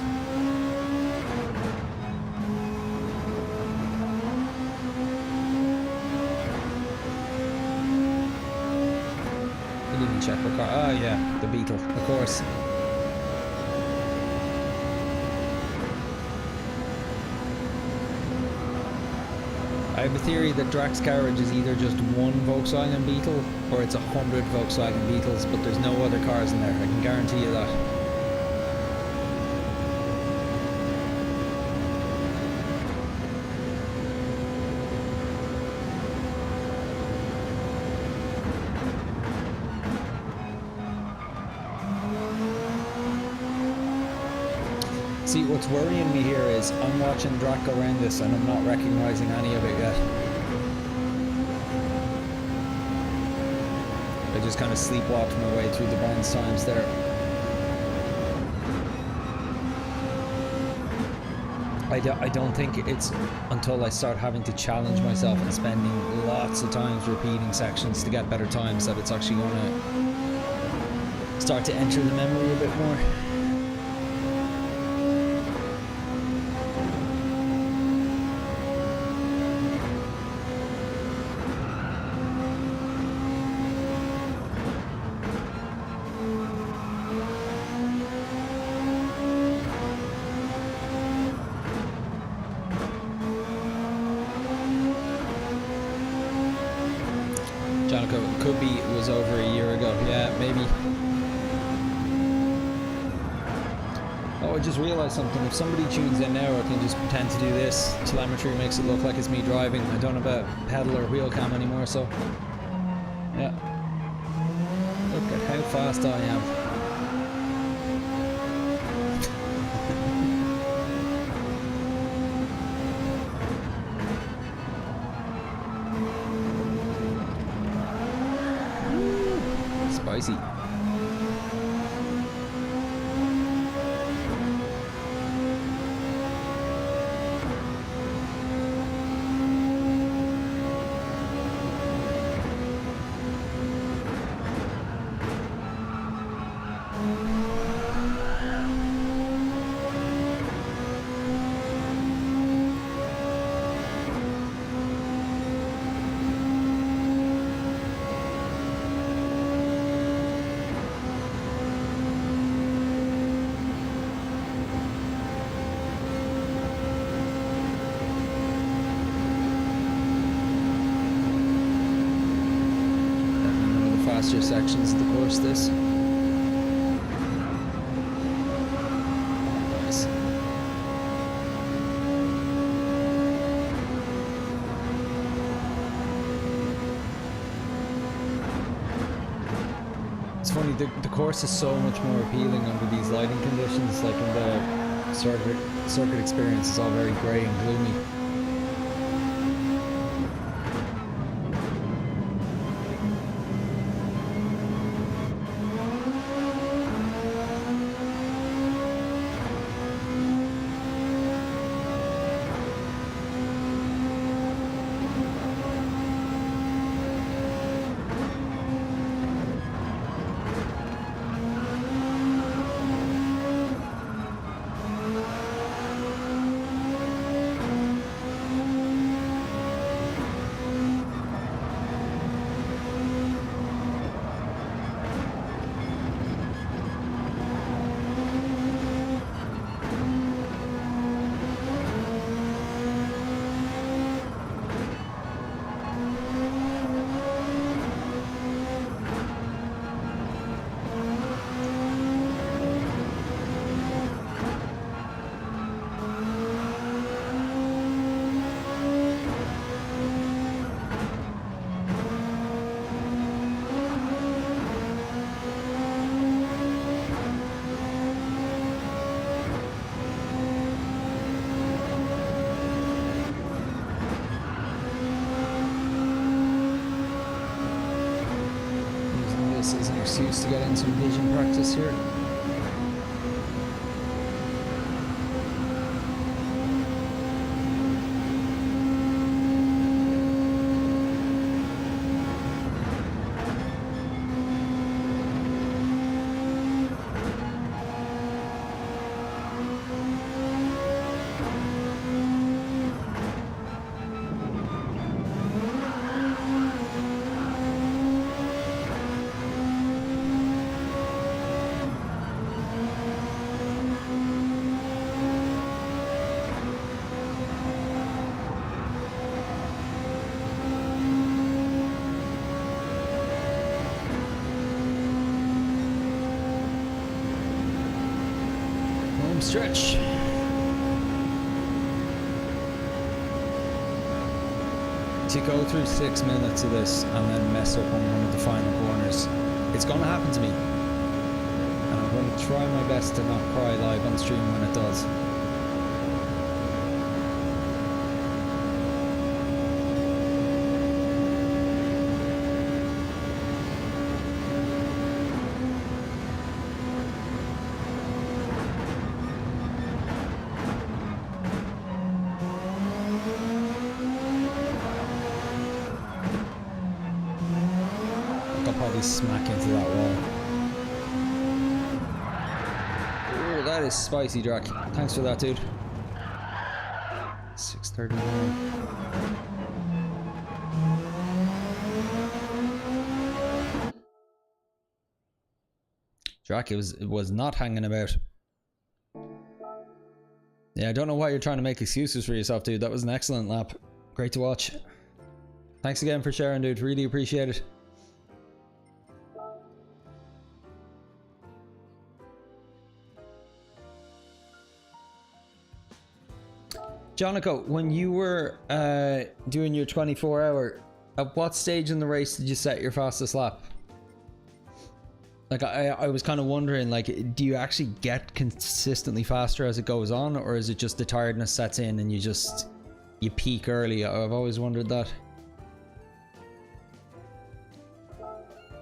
Didn't even check what car. Oh yeah, the Beetle, of course. I have a theory that Drac's garage is either just one Volkswagen Beetle or it's 100 Volkswagen Beetles, but there's no other cars in there. I can guarantee you that. See, what's worrying me here is I'm watching Drac go around this and I'm not recognising any of it yet. I just kind of sleepwalked my way through the bronze times there. I don't think it's until I start having to challenge myself and spending lots of times repeating sections to get better times that it's actually going to start to enter the memory a bit more. Could be it was over a year ago. Yeah, maybe. Oh, I just realized something. If somebody tunes in now, I can just pretend to do this. Telemetry makes it look like it's me driving. I don't have a pedal or wheel cam anymore, so yeah. Look at how fast I am. Spicy. Sections of the course, this. Nice. It's funny, the course is so much more appealing under these lighting conditions, like in the circuit experience is all very grey and gloomy. this as an excuse to get in some vision practice here. Stretch. To go through 6 minutes of this and then mess up on one of the final corners, it's going to happen to me. And I'm going to try my best to not cry live on stream when it does. Smack into that wall. Oh, that is spicy, Drac. Thanks for that, dude. 639. Drac, it was not hanging about. Yeah, I don't know why you're trying to make excuses for yourself, dude. That was an excellent lap. Great to watch. Thanks again for sharing, dude. Really appreciate it. Jonico, when you were doing your 24-hour, at what stage in the race did you set your fastest lap? Like, I was kind of wondering, like, do you actually get consistently faster as it goes on, or is it just the tiredness sets in and you peak early? I've always wondered that.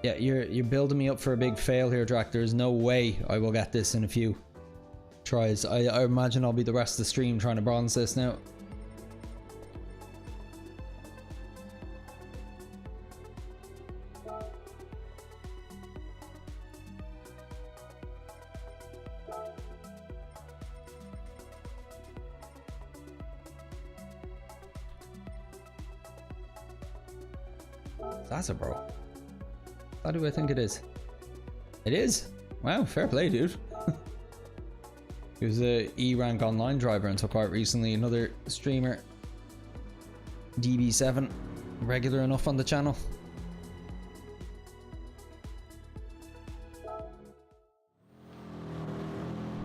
Yeah, you're building me up for a big fail here, Drac. There's no way I will get this in a few tries. I imagine I'll be the rest of the stream trying to bronze this now. That's a bro. How do I think it is? It is? Wow, fair play, dude. He was a E-rank online driver until quite recently. Another streamer, DB7, regular enough on the channel.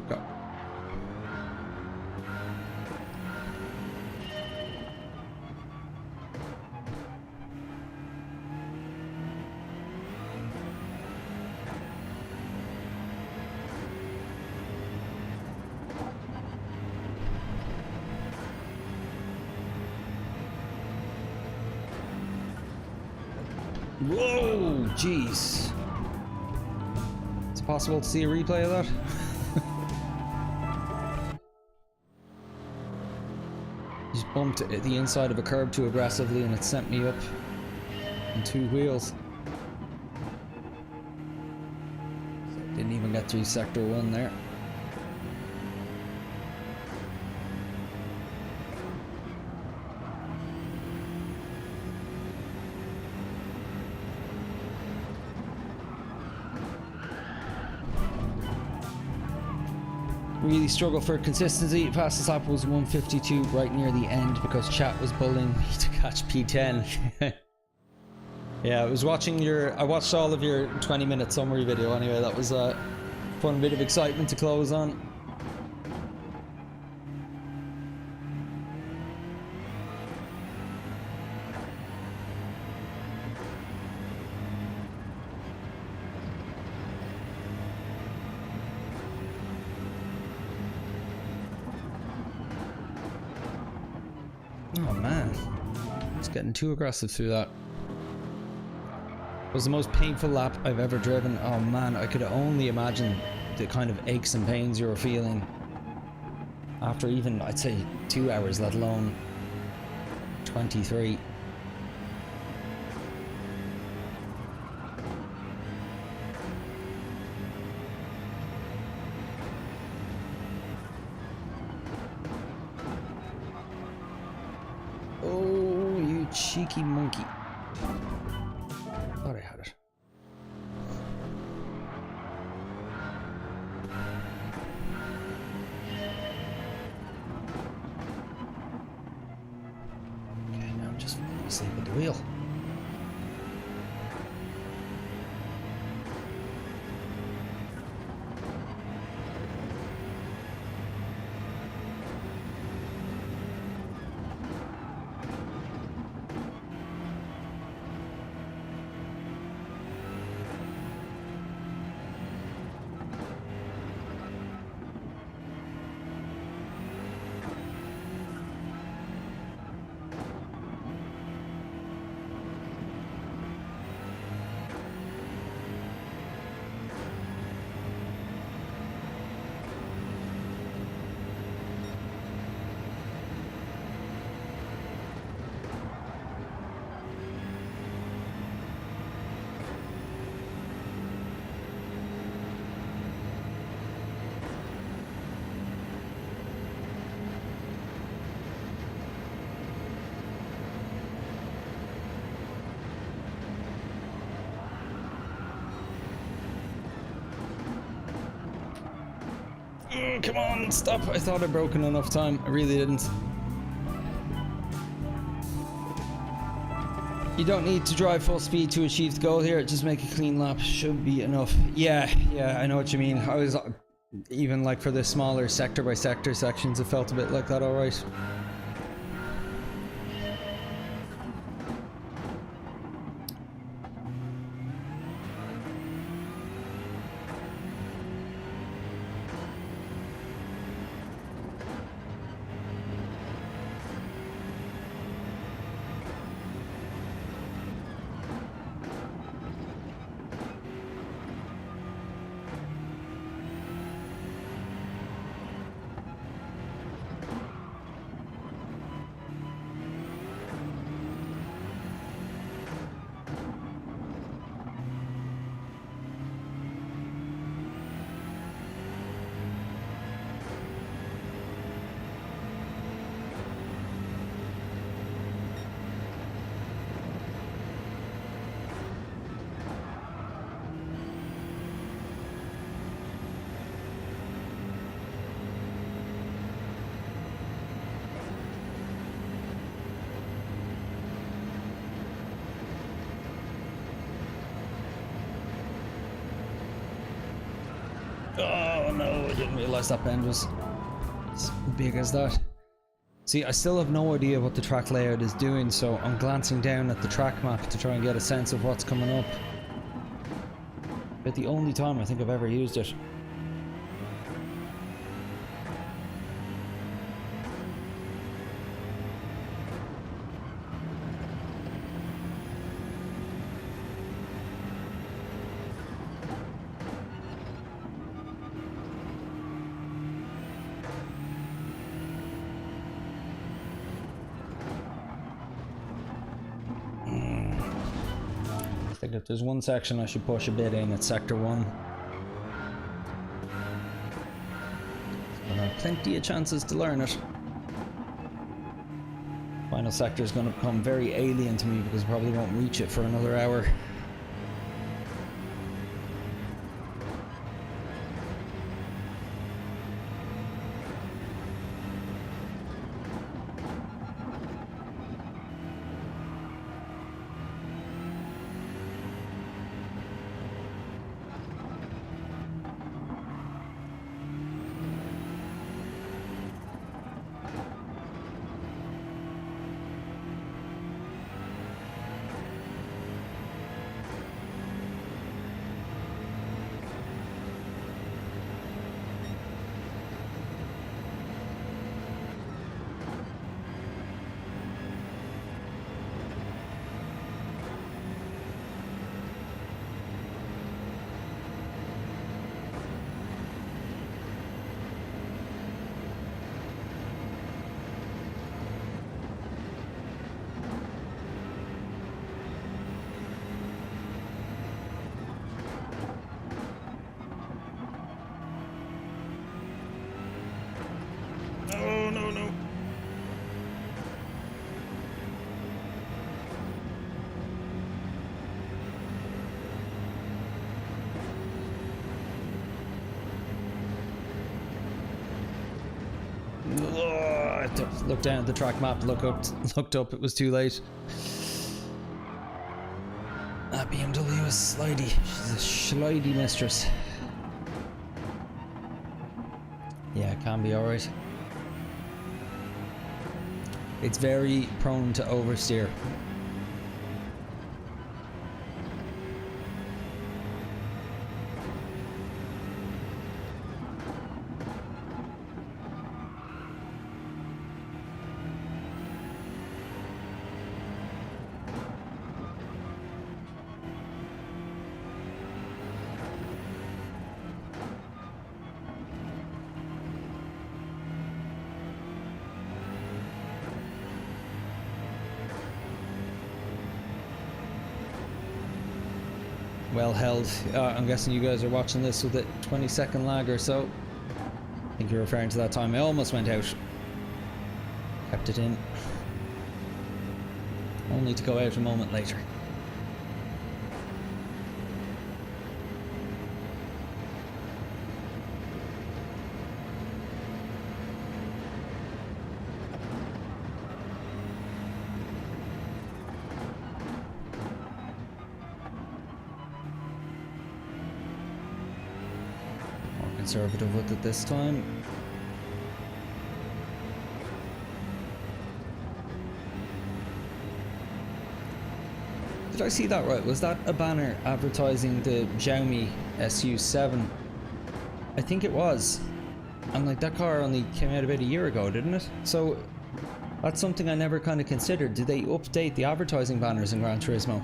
Go. Whoa, jeez. Is it possible to see a replay of that? Just bumped the inside of a curb too aggressively and it sent me up on 2 wheels. Didn't even get through sector 1 there. Really struggled for consistency. Fastest lap was 152 right near the end because chat was bullying me to catch P10. Yeah, I watched all of your 20-minute summary video anyway. That was a fun bit of excitement to close on. Oh man, it's getting too aggressive through that. It was the most painful lap I've ever driven. Oh man, I could only imagine the kind of aches and pains you were feeling after even, I'd say, 2 hours, let alone 23. Oh, you cheeky monkey. Thought I had it. Okay, now I'm just falling asleep at the wheel. Come on, stop. I thought I'd broken enough time. I really didn't. You don't need to drive full speed to achieve the goal here. Just make a clean lap. Should be enough. Yeah, I know what you mean. I was even like for the smaller sector by sector sections, it felt a bit like that, alright. Oh no, I didn't realise that bend was as big as that. See, I still have no idea what the track layout is doing, so I'm glancing down at the track map to try and get a sense of what's coming up. But the only time I think I've ever used it. I think if there's one section I should push a bit in, it's sector 1. I have plenty of chances to learn it. Final sector is going to become very alien to me because I probably won't reach it for another hour. Looked down at the track map, looked up, it was too late. That BMW is slidey. She's a slidey mistress. Yeah, it can be alright. It's very prone to oversteer. Well held. I'm guessing you guys are watching this with a 20-second lag or so. I think you're referring to that time I almost went out. Kept it in. Only to go out a moment later. Conservative with it this time. Did I see that right? Was that a banner advertising the Xiaomi SU7? I think it was. And like that car only came out about a year ago, didn't it? So that's something I never kind of considered. Did they update the advertising banners in Gran Turismo?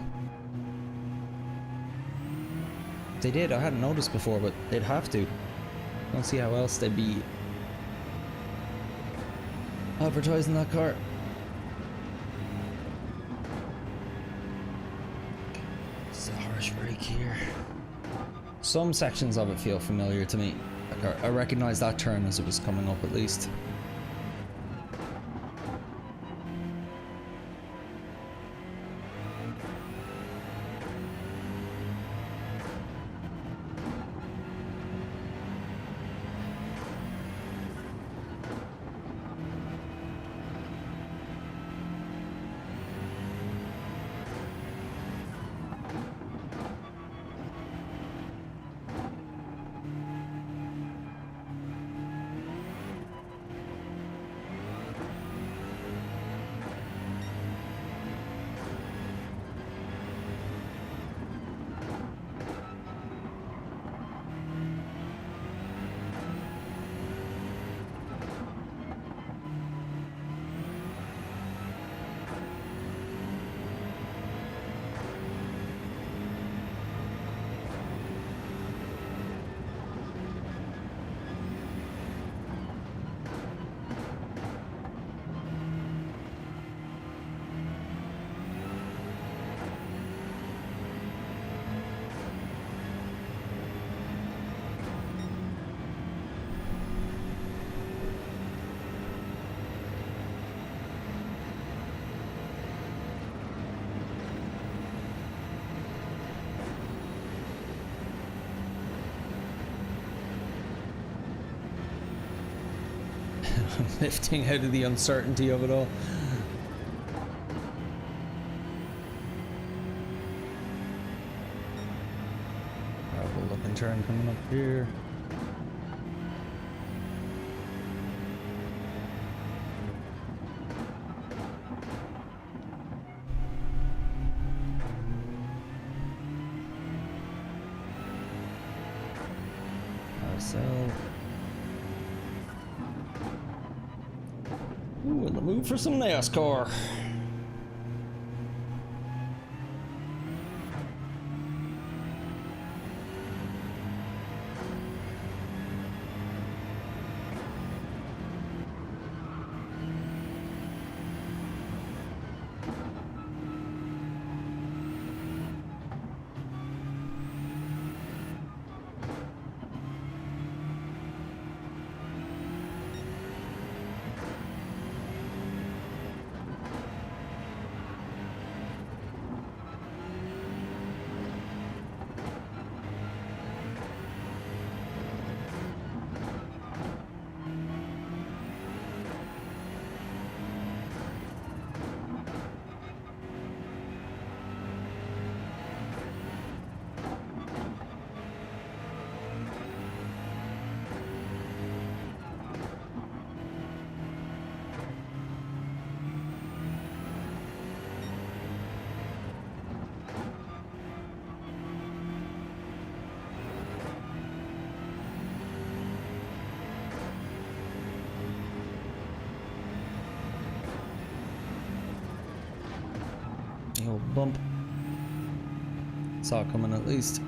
They did. I hadn't noticed before, but they'd have to. Don't see how else they'd be advertising that car. It's a harsh brake here. Some sections of it feel familiar to me. Like I recognize that turn as it was coming up at least. Lifting out of the uncertainty of it all. Hold up and turn coming up here. Ooh, in the mood for some NASCAR. bump. Saw it coming at least.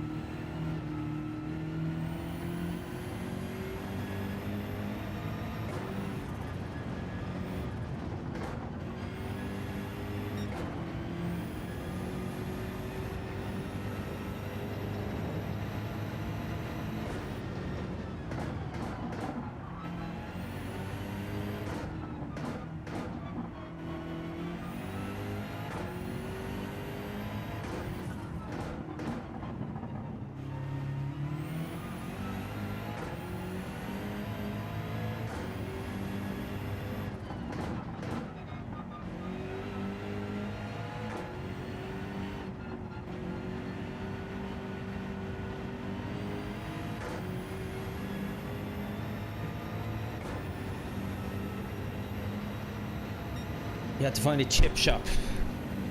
You had to find a chip shop.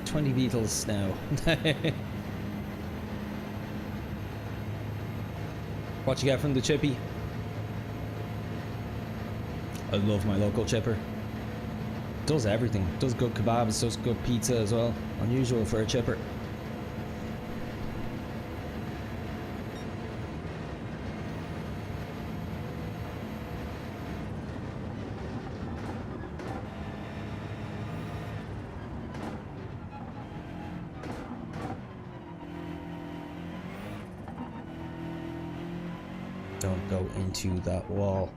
20 Beetles now. What you get from the chippy? I love my local chipper. Does everything. Does good kebabs, does good pizza as well. Unusual for a chipper. Don't go into that wall.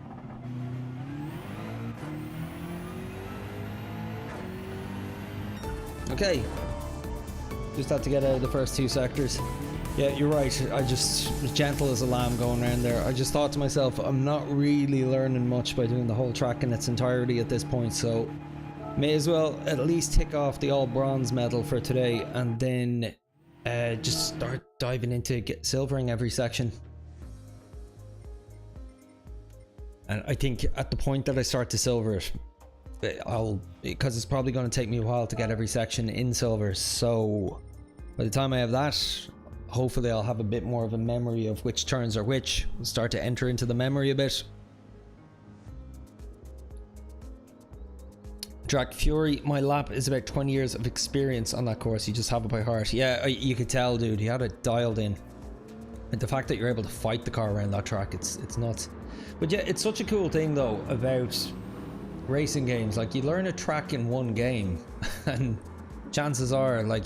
Okay. Just had to get out of the first two sectors. Yeah, you're right. I just was gentle as a lamb going around there. I just thought to myself, I'm not really learning much by doing the whole track in its entirety at this point, so may as well at least tick off the all bronze medal for today and then just start diving into silvering every section. And I think at the point that I start to silver it, because it's probably going to take me a while to get every section in silver, so by the time I have that, hopefully I'll have a bit more of a memory of which turns are which, start to enter into the memory a bit. Track Fury, my lap is about 20 years of experience on that course. You just have it by heart. Yeah, you could tell, dude, he had it dialed in. And the fact that you're able to fight the car around that track, it's nuts. But yeah, it's such a cool thing though about racing games. Like, you learn a track in one game and chances are like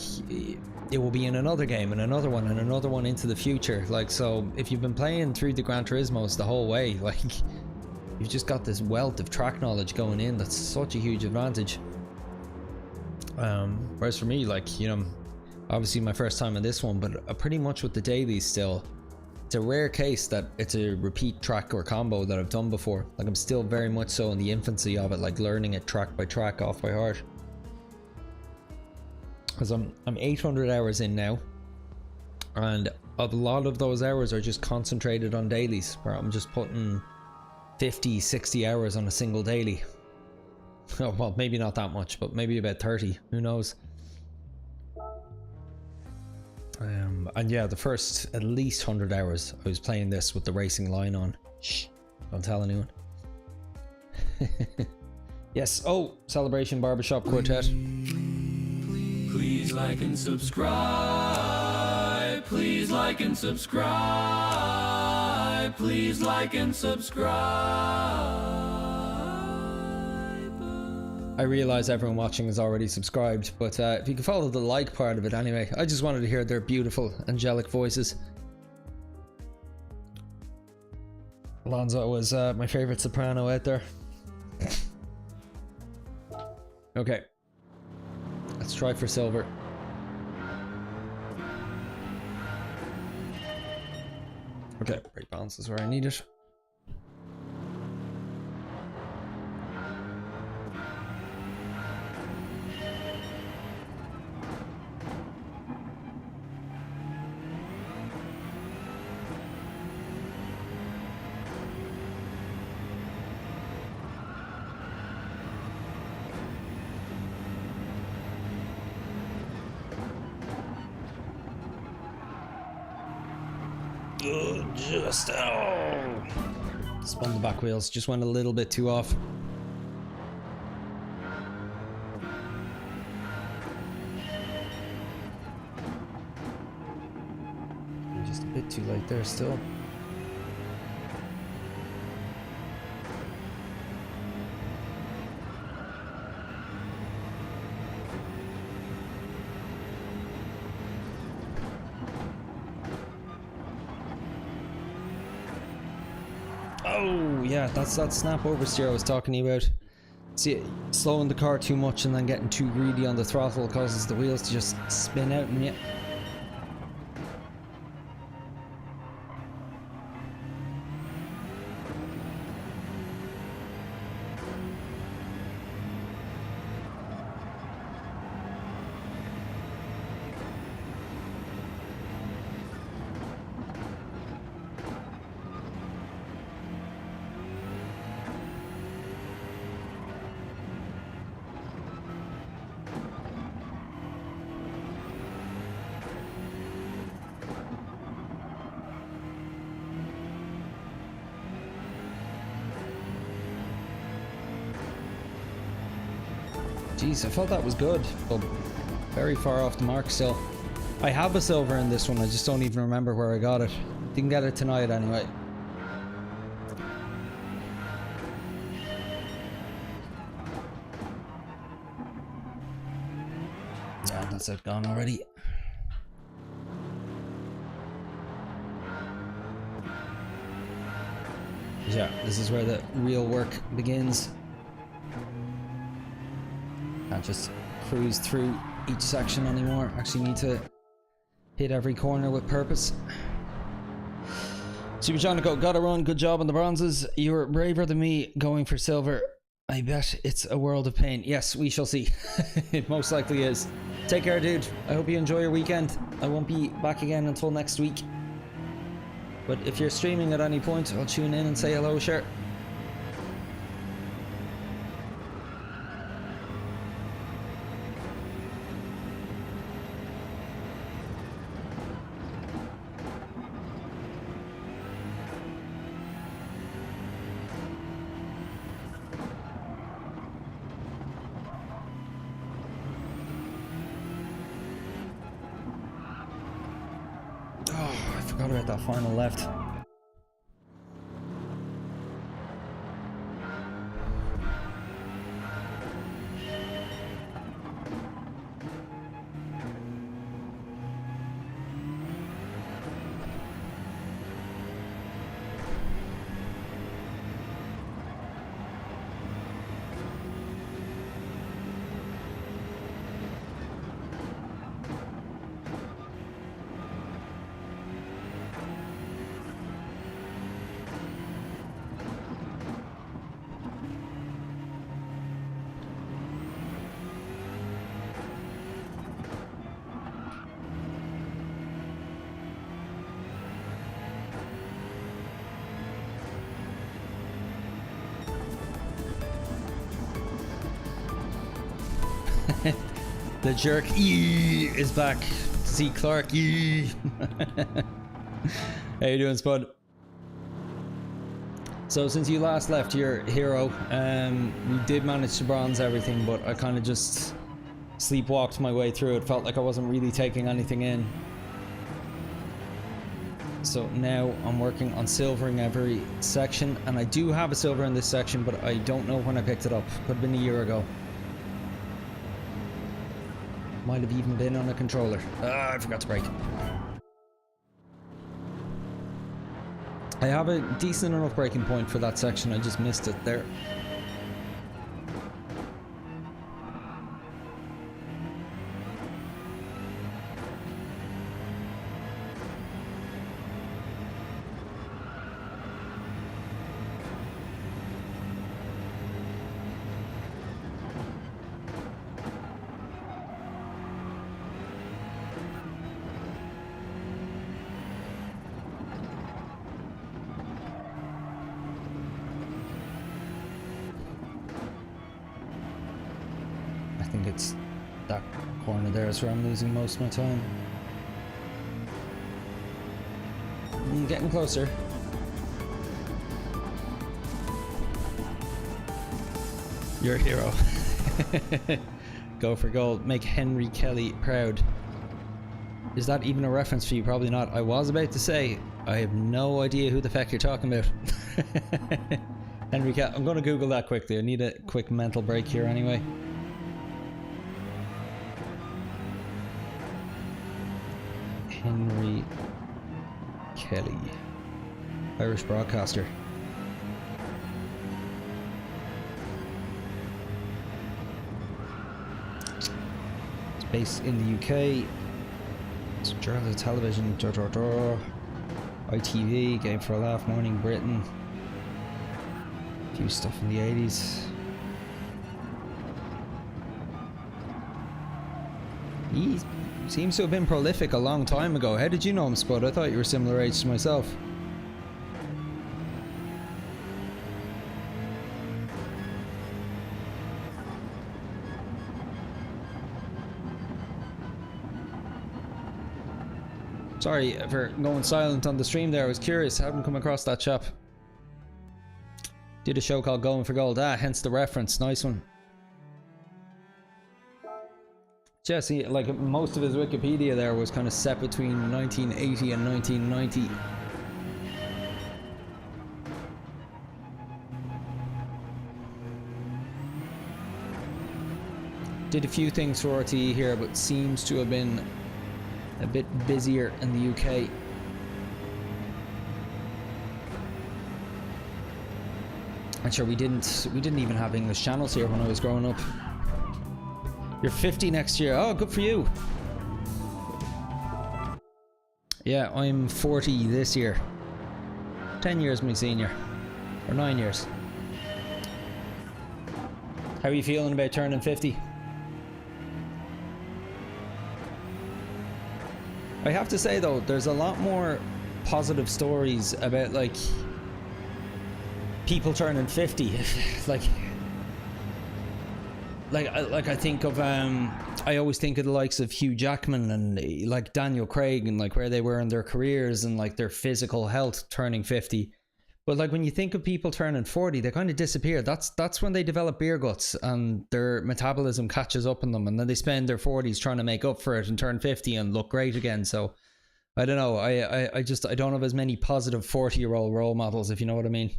it will be in another game and another one and another one into the future. Like, so if you've been playing through the Gran Turismos the whole way, like, you've just got this wealth of track knowledge going in. That's such a huge advantage. Whereas for me, like, you know, obviously my first time on this one, but pretty much with the dailies still, it's a rare case that it's a repeat track or combo that I've done before. Like, I'm still very much so in the infancy of it, like learning it track by track, off by heart. Because I'm 800 hours in now, and a lot of those hours are just concentrated on dailies, where I'm just putting 50, 60 hours on a single daily. Oh, well, maybe not that much, but maybe about 30, who knows. And yeah, the first at least 100 hours I was playing this with the racing line on. Shh, don't tell anyone. Yes, oh, Celebration Barbershop Quartet. Please like and subscribe. Please like and subscribe. Please like and subscribe. I realize everyone watching is already subscribed, but if you can follow the like part of it anyway. I just wanted to hear their beautiful angelic voices. Alonso was my favorite soprano out there. Okay, let's try for silver. Okay, brake balance is where I need it. Spun the back wheels, just went a little bit too off. too late there still. Oh yeah, that's that snap oversteer I was talking to you about. See, slowing the car too much and then getting too greedy on the throttle causes the wheels to just spin out and yeah. Jeez, I felt that was good, but very far off the mark still. I have a silver in this one, I just don't even remember where I got it. Didn't get it tonight anyway. Yeah, that's it, gone already. Yeah, this is where the real work begins. Can't just cruise through each section anymore. Actually need to hit every corner with purpose. Super Jonico, gotta run. Good job on the bronzes. You're braver than me going for silver. I bet it's a world of pain. Yes, we shall see. It most likely is. Take care, dude. I hope you enjoy your weekend. I won't be back again until next week. But if you're streaming at any point, I'll tune in and say hello, sure. Forgot about that final left. The jerk is back. See Clark. How you doing, Spud? So since you last left your hero, we did manage to bronze everything, but I kind of just sleepwalked my way through it. Felt like I wasn't really taking anything in. So now I'm working on silvering every section, and I do have a silver in this section, but I don't know when I picked it up. Could have been a year ago. Might have even been on a controller. I forgot to brake. I have a decent enough braking point for that section, I just missed it there. I think it's that corner there is where I'm losing most of my time. I'm getting closer. You're a hero. Go for gold. Make Henry Kelly proud. Is that even a reference for you? Probably not. I was about to say, I have no idea who the feck you're talking about. Henry Cat. I'm going to Google that quickly. I need a quick mental break here anyway. Henry Kelly. Irish broadcaster. It's based in the UK. It's journalist television. ITV, Game for a Laugh, Morning Britain. A few stuff in the 80s. He seems to have been prolific a long time ago. How did you know him, Spud? I thought you were similar age to myself. Sorry for going silent on the stream there. I was curious. I haven't come across that chap. Did a show called Going for Gold. Ah, hence the reference. Nice one. Jesse, like most of his Wikipedia there was kind of set between 1980 and 1990. Did a few things for RTE here, but seems to have been a bit busier in the UK. I'm sure we didn't even have English channels here when I was growing up. You're 50 next year. Oh, good for you. Yeah, I'm 40 this year. 10 years my senior. Or 9 years. How are you feeling about turning 50? I have to say though, there's a lot more positive stories about like people turning 50. like I think of I always think of the likes of Hugh Jackman and like Daniel Craig and like where they were in their careers and like their physical health turning 50. But like when you think of people turning 40, they kind of disappear. That's when they develop beer guts and their metabolism catches up on them, and then they spend their 40s trying to make up for it and turn 50 and look great again. So I don't know. I don't have as many positive 40-year-old role models, if you know what I mean.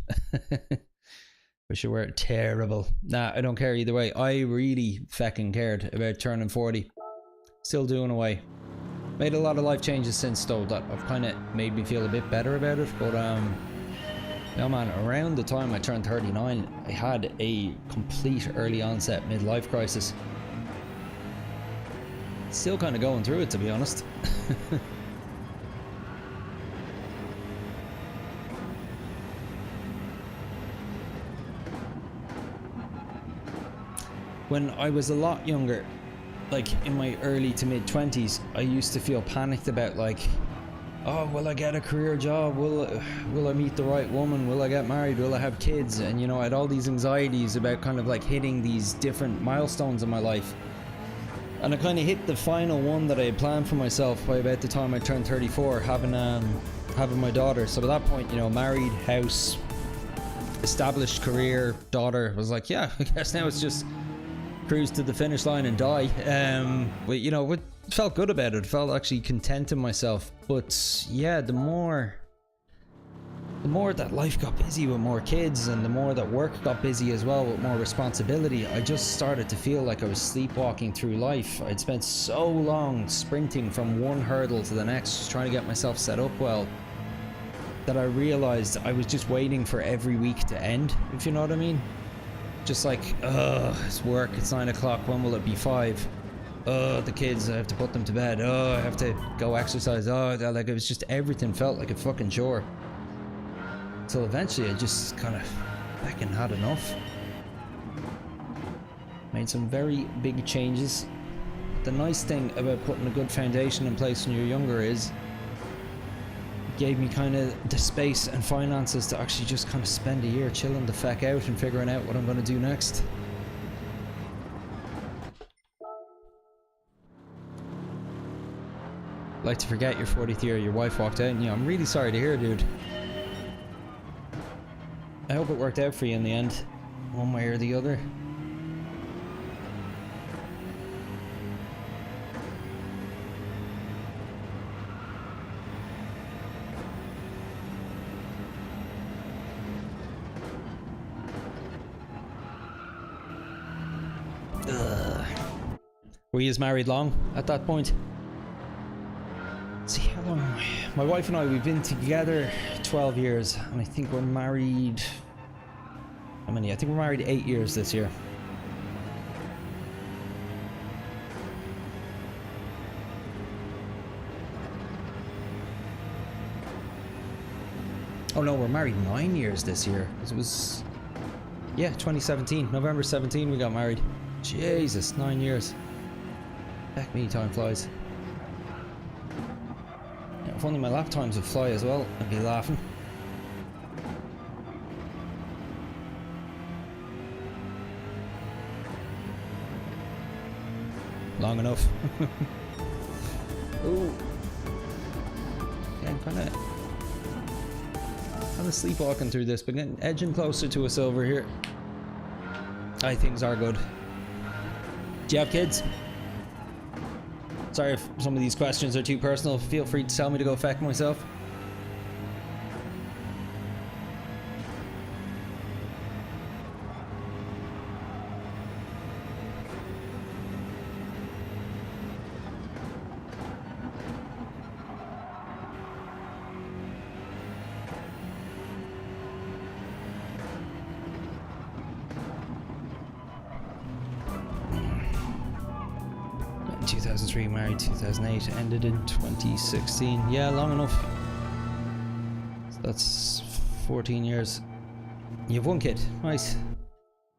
Wish you were terrible. Nah, I don't care either way. I really fucking cared about turning 40. Still doing away. Made a lot of life changes since though that have kind of made me feel a bit better about it. But yeah, man, around the time I turned 39, I had a complete early onset midlife crisis. Still kind of going through it, to be honest. When I was a lot younger, like in my early to mid 20s, I used to feel panicked about like, oh, will I get a career job? Will I meet the right woman? Will I get married? Will I have kids? And you know, I had all these anxieties about kind of like hitting these different milestones in my life. And I kind of hit the final one that I had planned for myself by about the time I turned 34, having my daughter. So at that point, you know, married, house, established career, daughter, was like, yeah, I guess now it's just cruise to the finish line and die. But you know, it felt good about it. Felt actually content in myself. But yeah, the more that life got busy with more kids, and the more that work got busy as well with more responsibility, I just started to feel like I was sleepwalking through life. I'd spent so long sprinting from one hurdle to the next, just trying to get myself set up well, that I realized I was just waiting for every week to end, if you know what I mean. Just like, it's work, it's 9 o'clock, when will it be 5? The kids, I have to put them to bed. I have to go exercise. Like it was just, everything felt like a fucking chore. Till eventually I just kind of fucking had enough. Made some very big changes. The nice thing about putting a good foundation in place when you're younger is it gave me kind of the space and finances to actually just kind of spend a year chilling the feck out and figuring out what I'm going to do next. Like to forget your 40th year, your wife walked out, and you know, I'm really sorry to hear, dude. I hope it worked out for you in the end, one way or the other. Were you married long at that point? Let's see how long. My wife and I, we've been together 12 years, and I think we're married. How many? I think we're married 8 years this year. Oh no, we're married 9 years this year. It was, yeah, 2017, November 17 we got married. Jesus, 9 years. Heck me, time flies. Yeah, if only my lap times would fly as well, I'd be laughing. Long enough. Ooh. Again, kind of sleepwalking through this, but getting edging closer to a silver here. Aye, things are good. Do you have kids? Sorry if some of these questions are too personal. Feel free to tell me to go feck myself. In 2003, married 2008, ended in 2016. Yeah, long enough. So that's 14 years. You have one kid. Nice.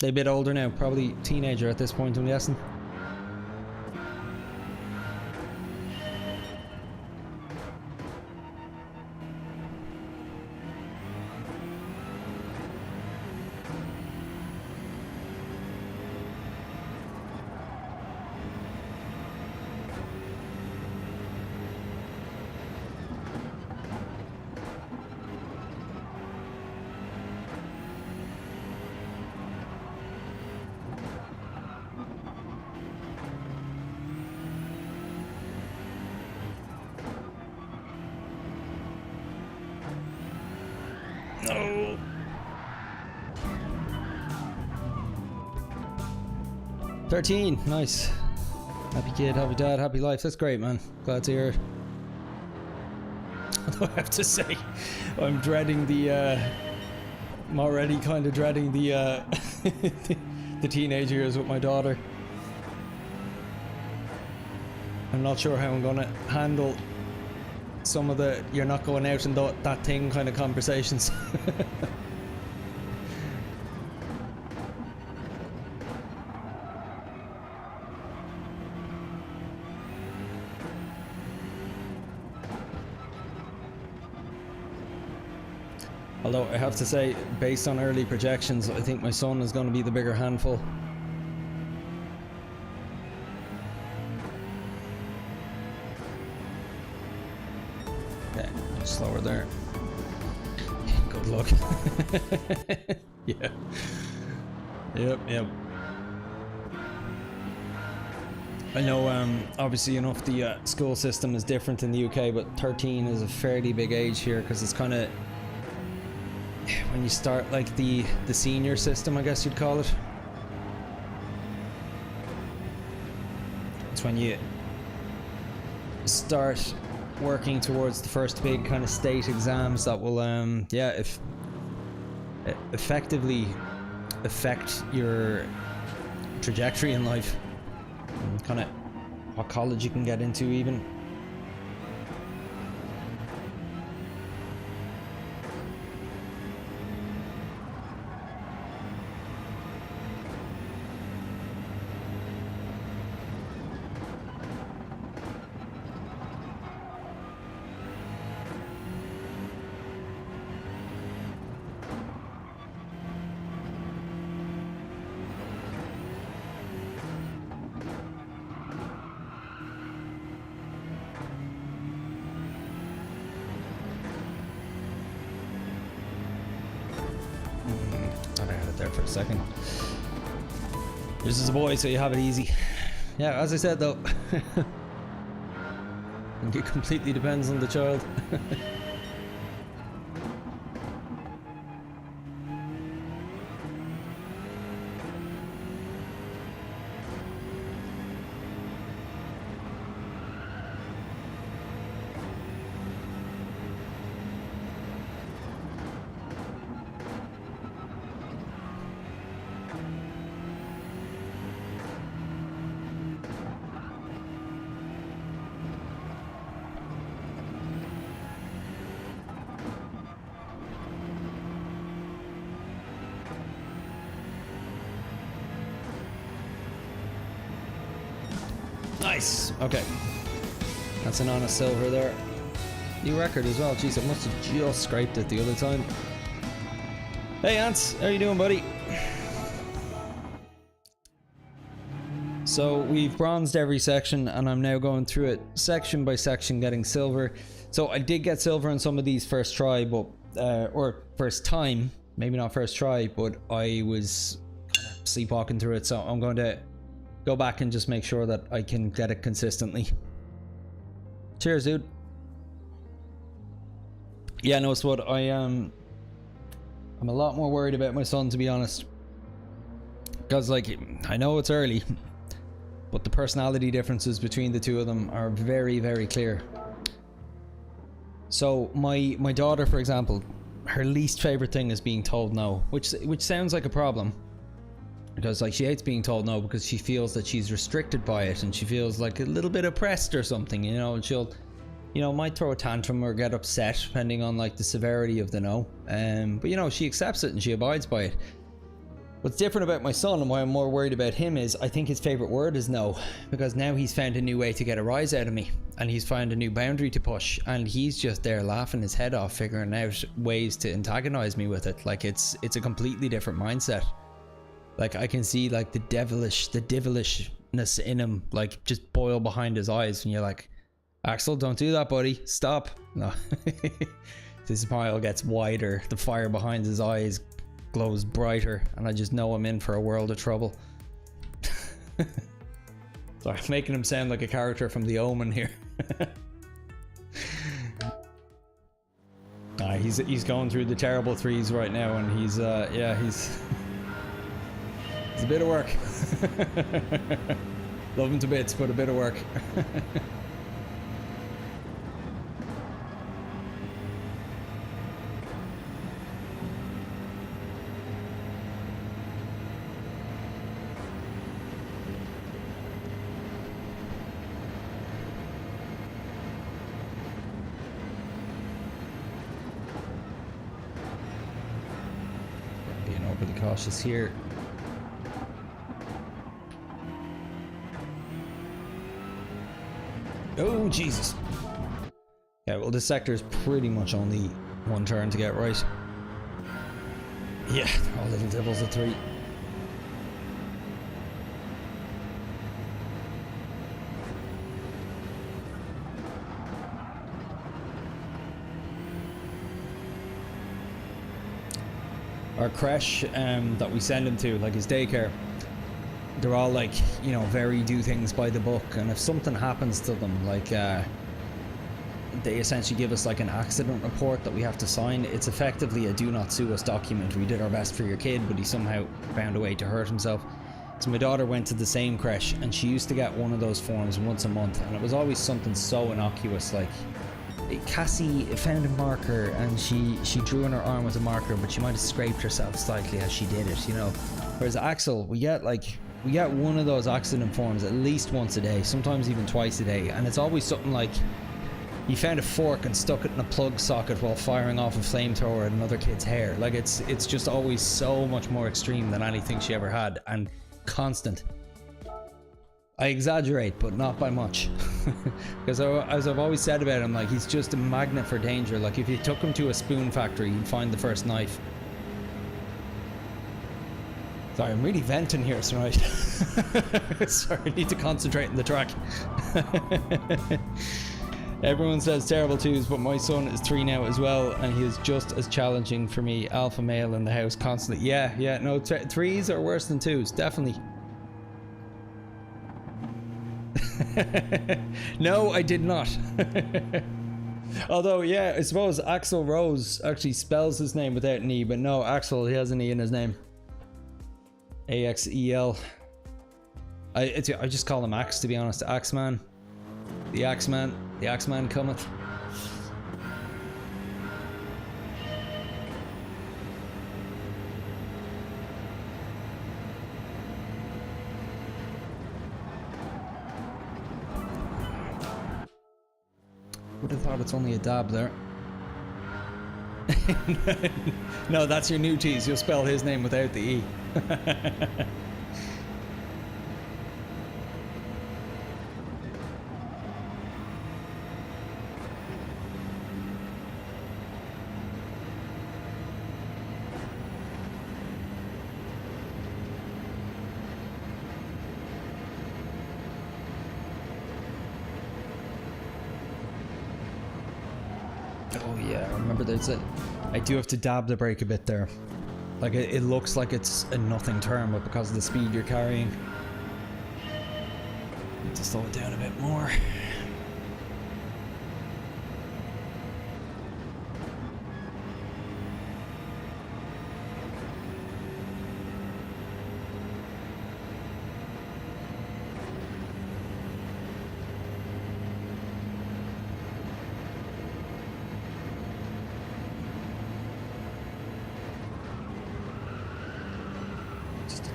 They're a bit older now, probably teenager at this point, I'm guessing. No. "13, nice. Happy kid, happy dad, happy life." That's great, man. Glad to hear it. Although I have to say, I'm dreading the, I'm already kind of dreading the, the teenage years with my daughter. I'm not sure how I'm gonna handle some of the "you're not going out and that thing" kind of conversations. Although I have to say, based on early projections, I think my son is going to be the bigger handful. Yeah, slower there. Good luck. Yeah. Yep. I know, obviously enough, the school system is different in the UK, but 13 is a fairly big age here, because it's kind of when you start like the senior system, I guess you'd call it. It's when you start working towards the first big kind of state exams that will yeah, if effectively affect your trajectory in life and kind of what college you can get into even. Thought I had it there for a second. This is a boy, so you have it easy. Yeah, as I said though, I think it completely depends on the child. Nice. Okay. That's an honest silver there. New record as well. Jeez, I must have just scraped it the other time. Hey, Ants. How you doing, buddy? So we've bronzed every section, and I'm now going through it section by section, getting silver. So I did get silver on some of these first try, but or first time, maybe not first try, but I was kind of sleepwalking through it. So I'm going to go back and just make sure that I can get it consistently. Cheers, dude. Yeah, no, it's what I'm a lot more worried about my son, to be honest, because like I know it's early, but the personality differences between the two of them are very, very clear. So my daughter, for example, her least favorite thing is being told no, which sounds like a problem, because like she hates being told no because she feels that she's restricted by it, and she feels like a little bit oppressed or something, you know, and she'll, you know, might throw a tantrum or get upset depending on like the severity of the no. But you know, she accepts it and she abides by it. What's different about my son, and why I'm more worried about him, is I think his favorite word is no, because now he's found a new way to get a rise out of me, and he's found a new boundary to push, and he's just there laughing his head off, figuring out ways to antagonize me with it. Like it's a completely different mindset. Like I can see like the devilishness in him like just boil behind his eyes, and you're like, Axel, don't do that, buddy. Stop. No. His smile gets wider. The fire behind his eyes glows brighter, and I just know I'm in for a world of trouble. Sorry, I'm making him sound like a character from The Omen here. He's going through the terrible threes right now, and he's it's a bit of work. Love him to bits, but a bit of work. Overly cautious here. Oh Jesus. Yeah, well, this sector is pretty much only one turn to get right. Yeah, all little devils at 3. Our creche that we send him to, like his daycare, they're all like, you know, very do things by the book, and if something happens to them, like they essentially give us like an accident report that we have to sign. It's effectively a do not sue us document. We did our best for your kid, but he somehow found a way to hurt himself. So my daughter went to the same creche, and she used to get one of those forms once a month, and it was always something so innocuous, like Cassie found a marker and she drew on her arm with a marker, but she might have scraped herself slightly as she did it, you know. Whereas Axel, we get one of those accident forms at least once a day, sometimes even twice a day, and it's always something like he found a fork and stuck it in a plug socket while firing off a flamethrower at another kid's hair. Like it's just always so much more extreme than anything she ever had, and constant. I exaggerate, but not by much. Because as I've always said about him, like he's just a magnet for danger. Like if you took him to a spoon factory, you'd find the first knife. Sorry, I'm really venting here tonight. Sorry, I need to concentrate on the track. Everyone says terrible twos, but my son is 3 now as well, and he is just as challenging for me. Alpha male in the house constantly. Yeah, no, 3s are worse than 2s, definitely. No, I did not. Although, yeah, I suppose Axel Rose actually spells his name without an E, but no, Axel, he has an E in his name. A-X-E-L. I just call him Axe, to be honest. Axeman. The Axeman. The Axeman cometh. Would have thought it's only a dab there. No, that's your new tease. You'll spell his name without the E. Oh yeah, remember I do have to dab the brake a bit there. Like it looks like it's a nothing turn, but because of the speed you're carrying, you need to slow it down a bit more.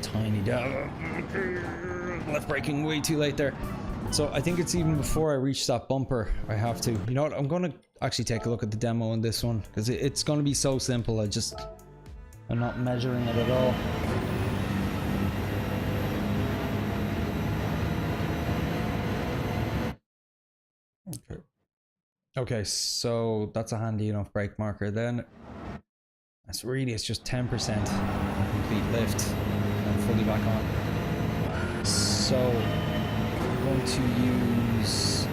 Tiny dab. Left braking way too late there. So I think it's even before I reach that bumper I have to. You know what? I'm going to actually take a look at the demo on this one because it's going to be so simple. I'm not measuring it at all. Okay. Okay, so that's a handy enough brake marker then. It's just 10% complete lift and fully back on. So I'm going to use...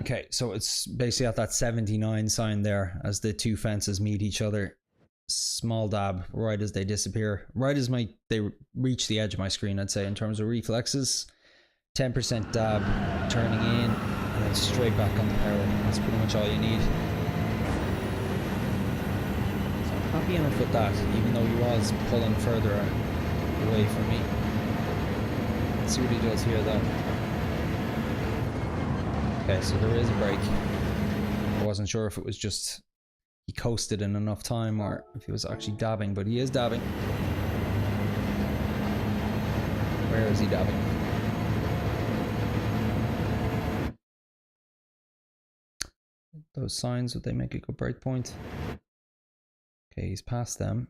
Okay, so it's basically at that 79 sign there as the two fences meet each other. Small dab right as they disappear. Right as they reach the edge of my screen, I'd say, in terms of reflexes. 10% dab, turning in, and then straight back on the power. That's pretty much all you need. Happy enough with that, even though he was pulling further away from me. Let's see what he does here though. Okay, so there is a brake. I wasn't sure if it was just he coasted in enough time or if he was actually dabbing, but he is dabbing. Where is he dabbing? Those signs, would they make a good brake point? Okay, he's past them.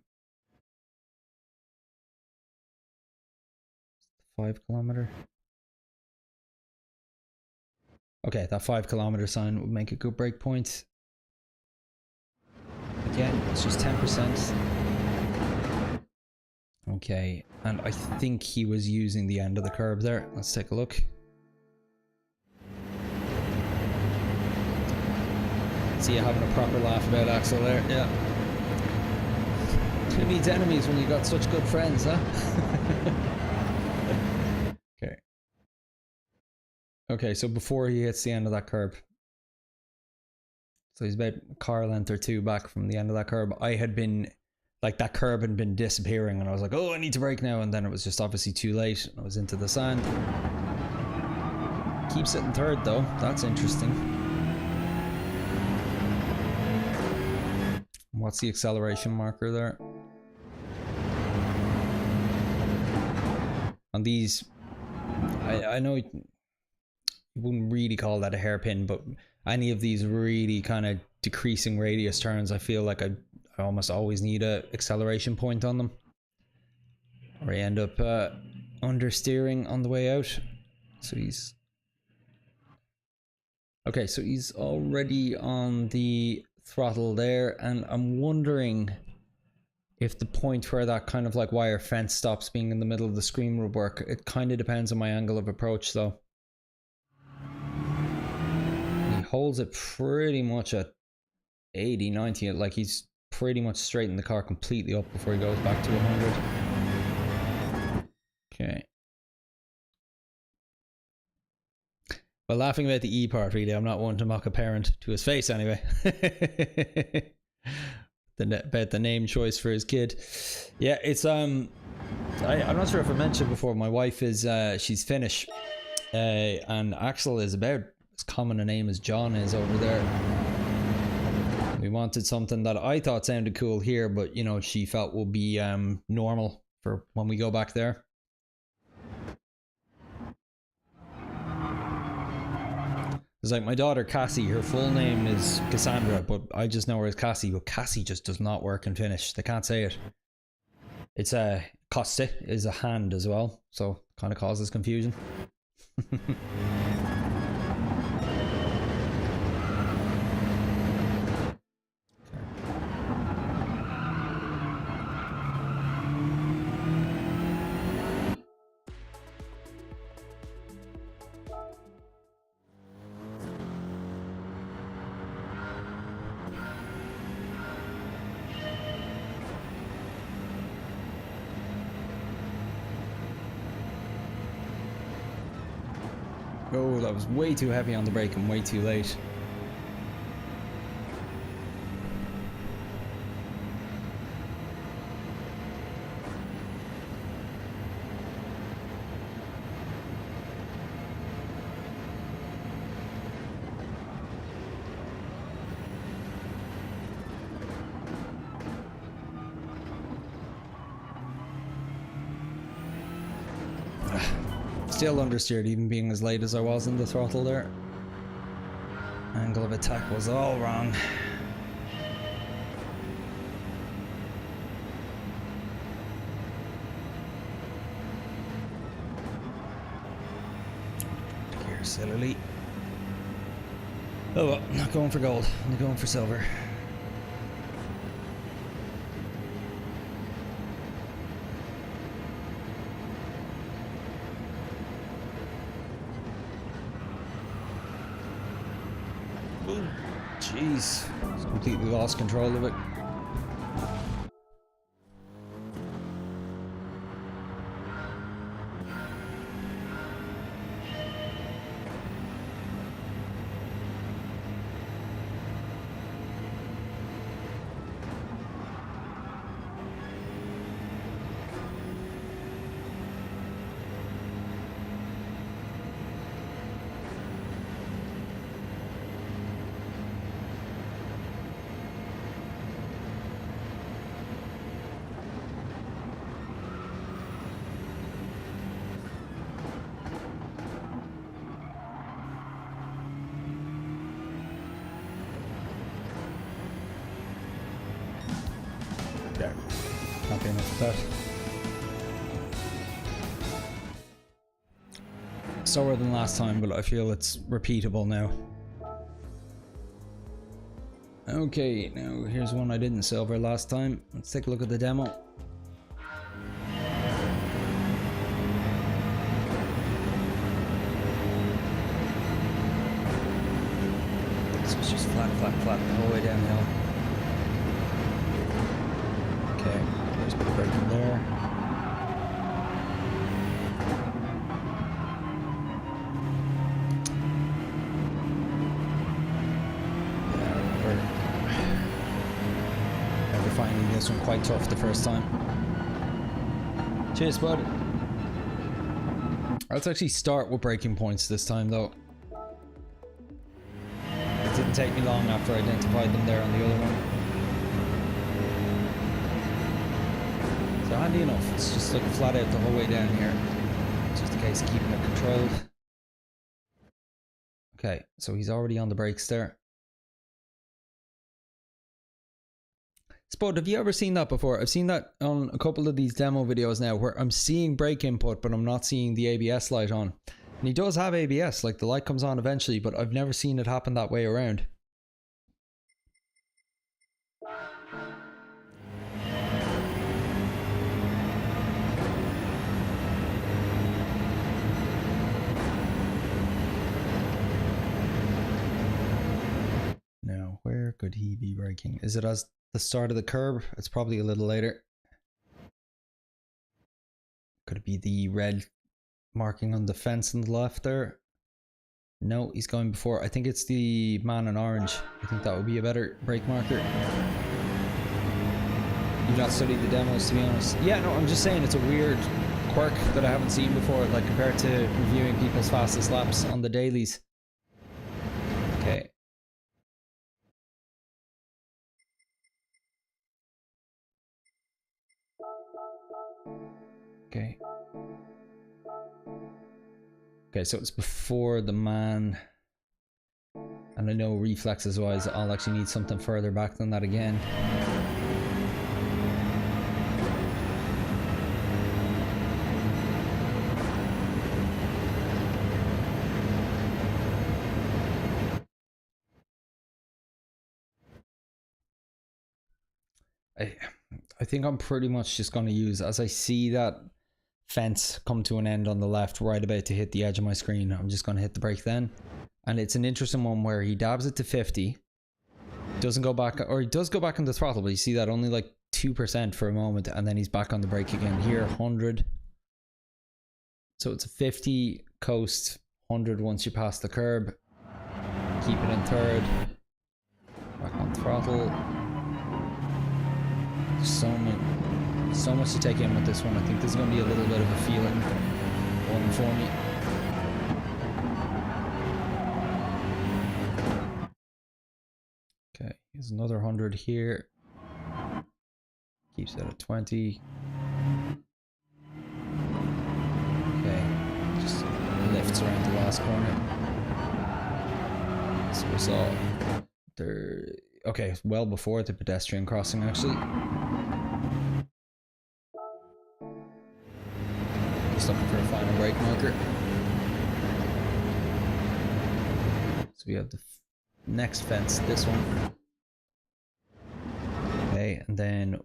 5 kilometer. Okay, that 5 kilometer sign would make a good brake point. Again, it's just 10%. Okay, and I think he was using the end of the curb there. Let's take a look. See you having a proper laugh about Axel there. Yeah. Who needs enemies when you got such good friends, huh? Okay. Okay, so before he hits the end of that curb. So he's about a car length or two back from the end of that curb. I had been, like that curb had been disappearing and I was like, oh, I need to brake now. And then it was just obviously too late. I was into the sand. Keeps it in third though. That's interesting. What's the acceleration marker there? On these, I know you wouldn't really call that a hairpin, but any of these really kind of decreasing radius turns, I feel like I almost always need a acceleration point on them, or I end up understeering on the way out. So he's okay. So he's already on the throttle there, and I'm wondering if the point where that kind of like wire fence stops being in the middle of the screen would work. It kind of depends on my angle of approach though. He holds it pretty much at 80, 90, like he's pretty much straightened the car completely up before he goes back to 100. Okay. Well, laughing about the E part, really, I'm not one to mock a parent to his face anyway. About the name choice for his kid. Yeah, it's I'm not sure if I mentioned before, my wife is she's Finnish, and Axel is about as common a name as John is over there. We wanted something that I thought sounded cool here, but you know, she felt would be normal for when we go back there. It's like my daughter Cassie, her full name is Cassandra, but I just know her as Cassie, but Cassie just does not work in Finnish. They can't say it. It's a koste is a hand as well, so kind of causes confusion. Oh, that was way too heavy on the brake and way too late. Still understeered, even being as late as I was in the throttle there. Angle of attack was all wrong. Gear sillily. Oh well, not going for gold, only going for silver. Jeez, just completely lost control of it. Happy enough with that. Slower than last time, but I feel it's repeatable now. Okay, now here's one I didn't silver last time. Let's take a look at the demo. This was just flat the whole way downhill. Okay, there's a bit of braking there. Yeah, we're finding this one quite tough the first time. Cheers, bud. Let's actually start with braking points this time, though. It didn't take me long after I identified them there on the other one. So handy enough, it's just like flat out the whole way down here. It's just a case of keeping it controlled. Okay, so he's already on the brakes there. Spud, have you ever seen that before? I've seen that on a couple of these demo videos now where I'm seeing brake input but I'm not seeing the ABS light on. And he does have ABS, like the light comes on eventually, but I've never seen it happen that way around. Now, where could he be braking? Is it as the start of the curb? It's probably a little later. Could it be the red marking on the fence on the left there? No, he's going before. I think it's the man in orange. I think that would be a better brake marker. You've not studied the demos, to be honest. Yeah, no, I'm just saying it's a weird quirk that I haven't seen before, like compared to reviewing people's fastest laps on the dailies. Okay. Okay. Okay, so it's before the man. And I know reflexes wise, I'll actually need something further back than that again. I think I'm pretty much just going to use, as I see that fence come to an end on the left, right about to hit the edge of my screen, I'm just going to hit the brake then. And it's an interesting one where he dabs it to 50, doesn't go back, or he does go back on the throttle, but you see that only like 2% for a moment, and then he's back on the brake again. Here, 100. So it's a 50 coast, 100 once you pass the curb. Keep it in third. Back on throttle. So much to take in with this one. I think this is going to be a little bit of a feeling one for me. Okay, here's another 100 here. Keeps it at 20. Okay, just lifts around the last corner. So we saw there. Okay, well before the pedestrian crossing actually. Just looking for a final brake marker. So we have the next fence, this one. Okay, and then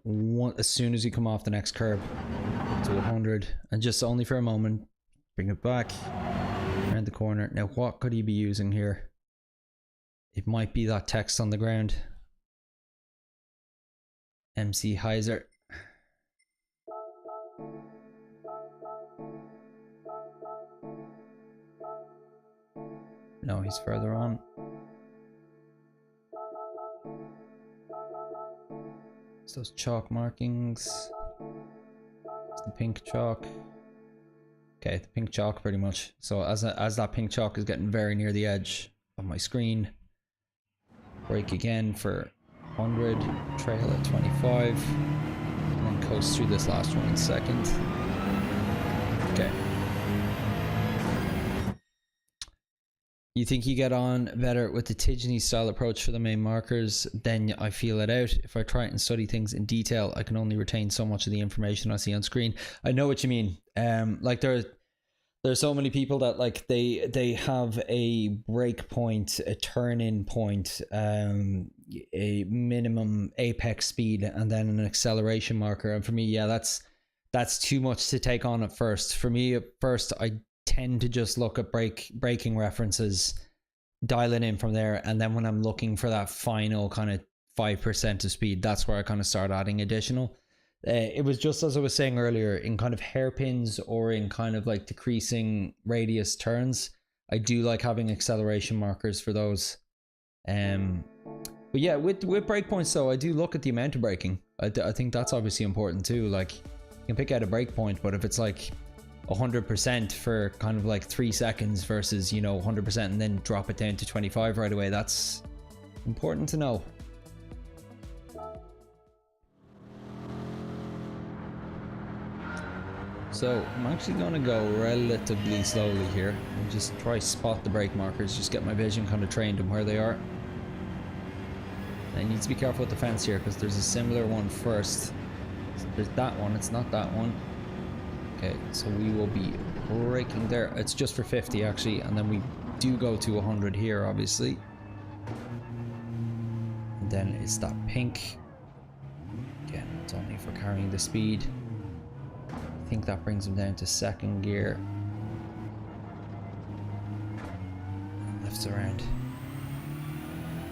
as soon as you come off the next curb to 100, and just only for a moment, bring it back around the corner. Now, what could he be using here? It might be that text on the ground. MC Heiser. No, he's further on. It's those chalk markings. It's the pink chalk. Okay, the pink chalk pretty much. So as that pink chalk is getting very near the edge of my screen, brake again for 100, trail at 25, and then coast through this last one in second. Okay. You think you get on better with the Tigeny style approach for the main markers, then I feel it out. If I try and study things in detail, I can only retain so much of the information I see on screen. I know what you mean. Like there's so many people that like they have a break point, a turn-in point, a minimum apex speed, and then an acceleration marker. And for me, yeah, that's too much to take on at first. For me, at first, I tend to just look at braking references, dial it in from there, and then when I'm looking for that final kind of 5% of speed, that's where I kind of start adding additional. It was just as I was saying earlier, in kind of hairpins or in kind of like decreasing radius turns, I do like having acceleration markers for those. But yeah, with breakpoints though, I do look at the amount of braking. I think that's obviously important too. Like you can pick out a breakpoint, but if it's like 100% for kind of like 3 seconds versus, you know, 100% and then drop it down to 25 right away, that's important to know. So I'm actually going to go relatively slowly here and just try spot the brake markers, just get my vision kind of trained on where they are. I need to be careful with the fence here because there's a similar one first. There's that one, it's not that one. Okay, so we will be braking there. It's just for 50 actually, and then we do go to 100 here obviously. And then it's that pink. Again, it's only for carrying the speed. I think that brings him down to second gear. And lifts around.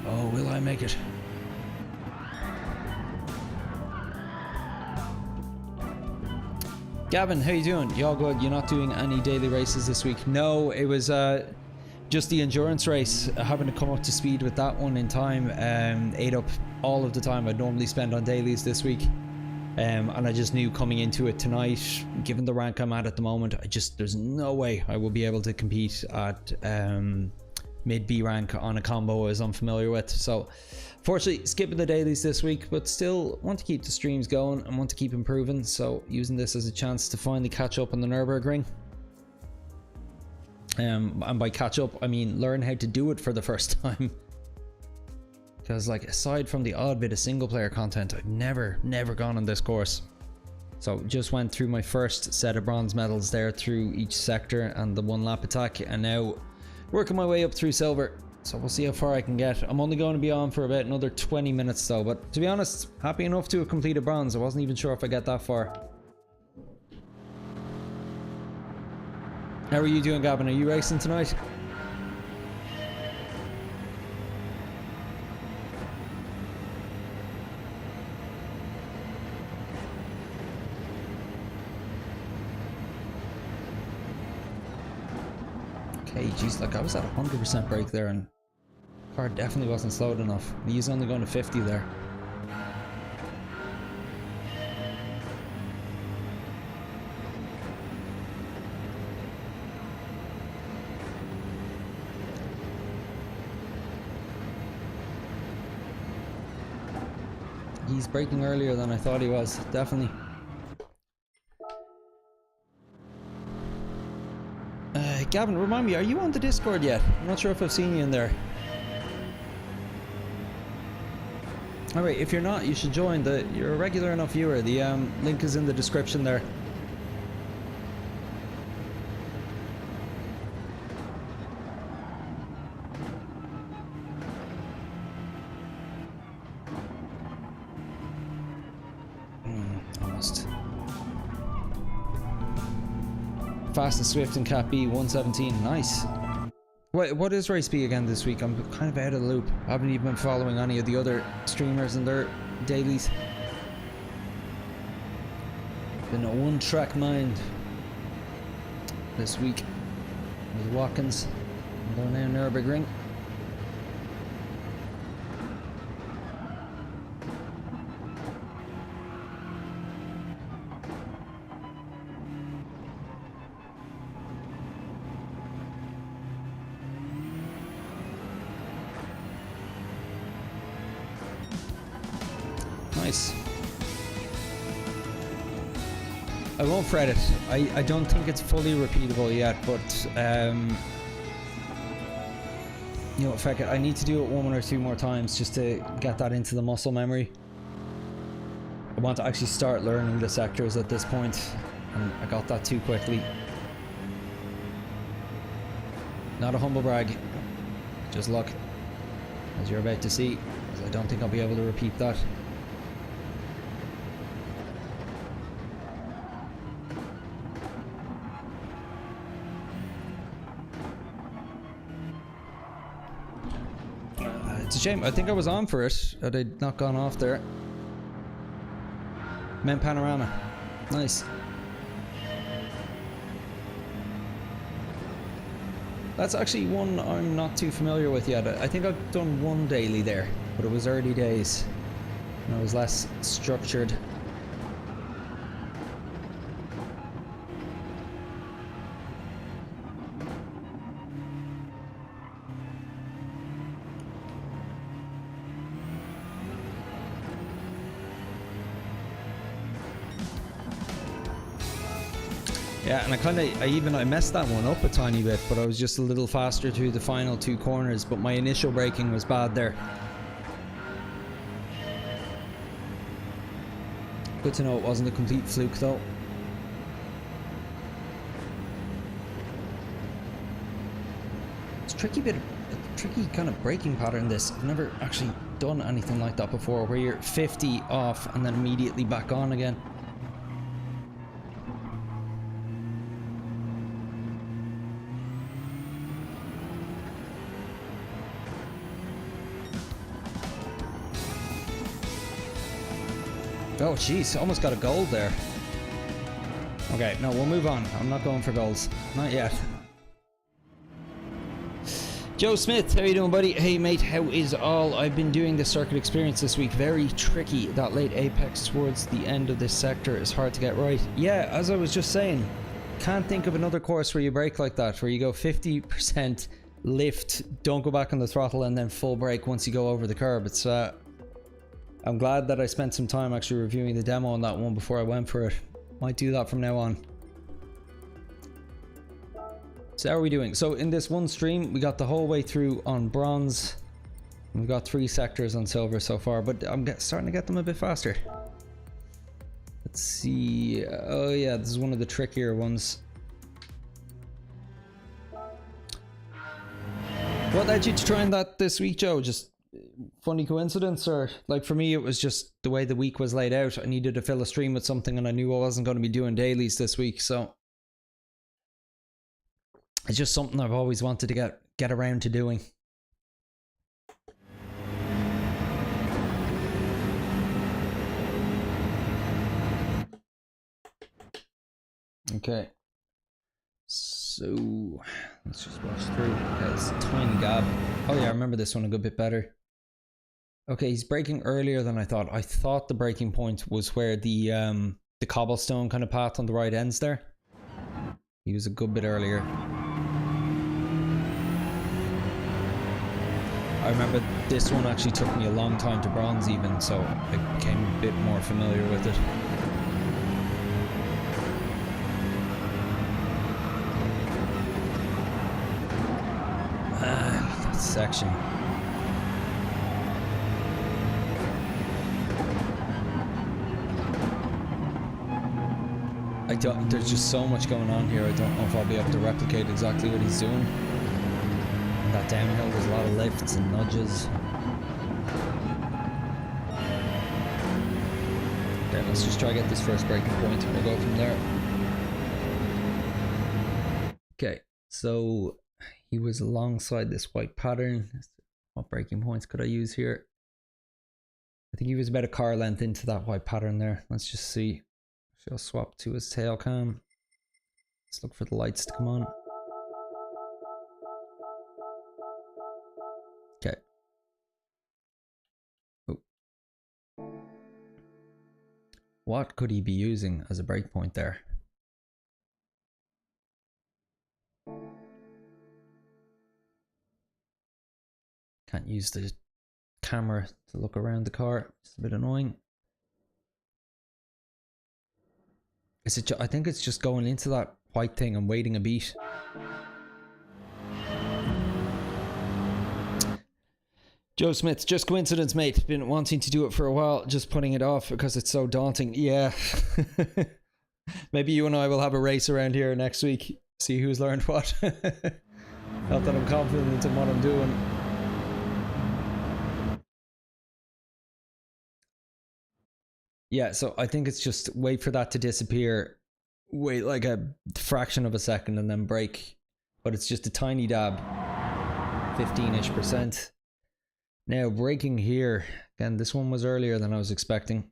Oh, will I make it? Gavin, how you doing? You all good? You're not doing any daily races this week? No, it was just the endurance race. Having to come up to speed with that one in time ate up all of the time I'd normally spend on dailies this week. And I just knew coming into it tonight, given the rank I'm at the moment, there's no way I will be able to compete at mid B rank on a combo as I'm familiar with. So fortunately skipping the dailies this week, but still want to keep the streams going and want to keep improving, so using this as a chance to finally catch up on the Nurburgring. And by catch up I mean learn how to do it for the first time, because like aside from the odd bit of single player content, I've never gone on this course. So just went through my first set of bronze medals there through each sector and the one lap attack, and now working my way up through silver. So we'll see how far I can get. I'm only going to be on for about another 20 minutes though, but to be honest, happy enough to have completed bronze. I wasn't even sure if I get that far. How are you doing, Gavin? Are you racing tonight? Okay, geez, like I was at 100% brake there and the car definitely wasn't slowed enough. He's only going to 50 there. He's braking earlier than I thought he was, definitely. Gavin, remind me, are you on the Discord yet? I'm not sure if I've seen you in there. Alright, if you're not, you should join. You're a regular enough viewer. The link is in the description there. Almost. Fastest Swift in Cat B, 117. Nice. What is Race B again this week? I'm kind of out of the loop. I haven't even been following any of the other streamers and their dailies. Been a one-track mind this week with Watkins. I'm going now Nurburgring. Nice. I won't fret it. I don't think it's fully repeatable yet, but you know, fuck it. I need to do it 1 or 2 more times just to get that into the muscle memory. I want to actually start learning the sectors at this point, and I got that too quickly. Not a humble brag, just luck, as you're about to see, because I don't think I'll be able to repeat that. It's a shame. I think I was on for it. Had I not gone off there. Men Panorama. Nice. That's actually one I'm not too familiar with yet. I think I've done one daily there, but it was early days. And I was less structured. Yeah, and I messed that one up a tiny bit, but I was just a little faster through the final 2 corners, but my initial braking was bad there. Good to know it wasn't a complete fluke though. It's a tricky kind of braking pattern this. I've never actually done anything like that before, where you're 50 off and then immediately back on again. Oh jeez, almost got a gold there. Okay, no, we'll move on. I'm not going for golds. Not yet. Joe Smith, how you doing, buddy? Hey mate, how is all? I've been doing the circuit experience this week. Very tricky. That late apex towards the end of this sector is hard to get right. Yeah, as I was just saying, can't think of another course where you brake like that, where you go 50% lift, don't go back on the throttle, and then full brake once you go over the curb. It's I'm glad that I spent some time actually reviewing the demo on that one before I went for it. Might do that from now on. So how are we doing? So in this one stream, we got the whole way through on bronze. And we've got 3 sectors on silver so far, but I'm starting to get them a bit faster. Let's see. Oh yeah, this is one of the trickier ones. What led you to trying that this week, Joe? Just funny coincidence, or like for me it was just the way the week was laid out. I needed to fill a stream with something and I knew I wasn't going to be doing dailies this week, so it's just something I've always wanted to get around to doing. Okay, So let's just watch through. Yeah, it's a tiny gap. Oh yeah, I remember this one a good bit better. Okay, he's braking earlier than I thought. I thought the braking point was where the cobblestone kind of path on the right ends there. He was a good bit earlier. I remember this one actually took me a long time to bronze even, so I became a bit more familiar with it. That section. There's just so much going on here. I don't know if I'll be able to replicate exactly what he's doing. And that downhill, there's a lot of lifts and nudges. Okay, let's just try to get this first braking point and we'll go from there. Okay, so he was alongside this white pattern. What braking points could I use here? I think he was about a car length into that white pattern there. Let's just see. I'll swap to his tail cam. Let's look for the lights to come on. Okay. Oh. What could he be using as a breakpoint there? Can't use the camera to look around the car. It's a bit annoying. Is it? I think it's just going into that white thing and waiting a beat. Joe Smith, just coincidence, mate. Been wanting to do it for a while, just putting it off because it's so daunting. Yeah. Maybe you and I will have a race around here next week. See who's learned what. Not that I'm confident in what I'm doing. Yeah, so I think it's just wait for that to disappear, wait like a fraction of a second and then brake. But it's just a tiny dab, 15-ish%. Now braking here, again this one was earlier than I was expecting.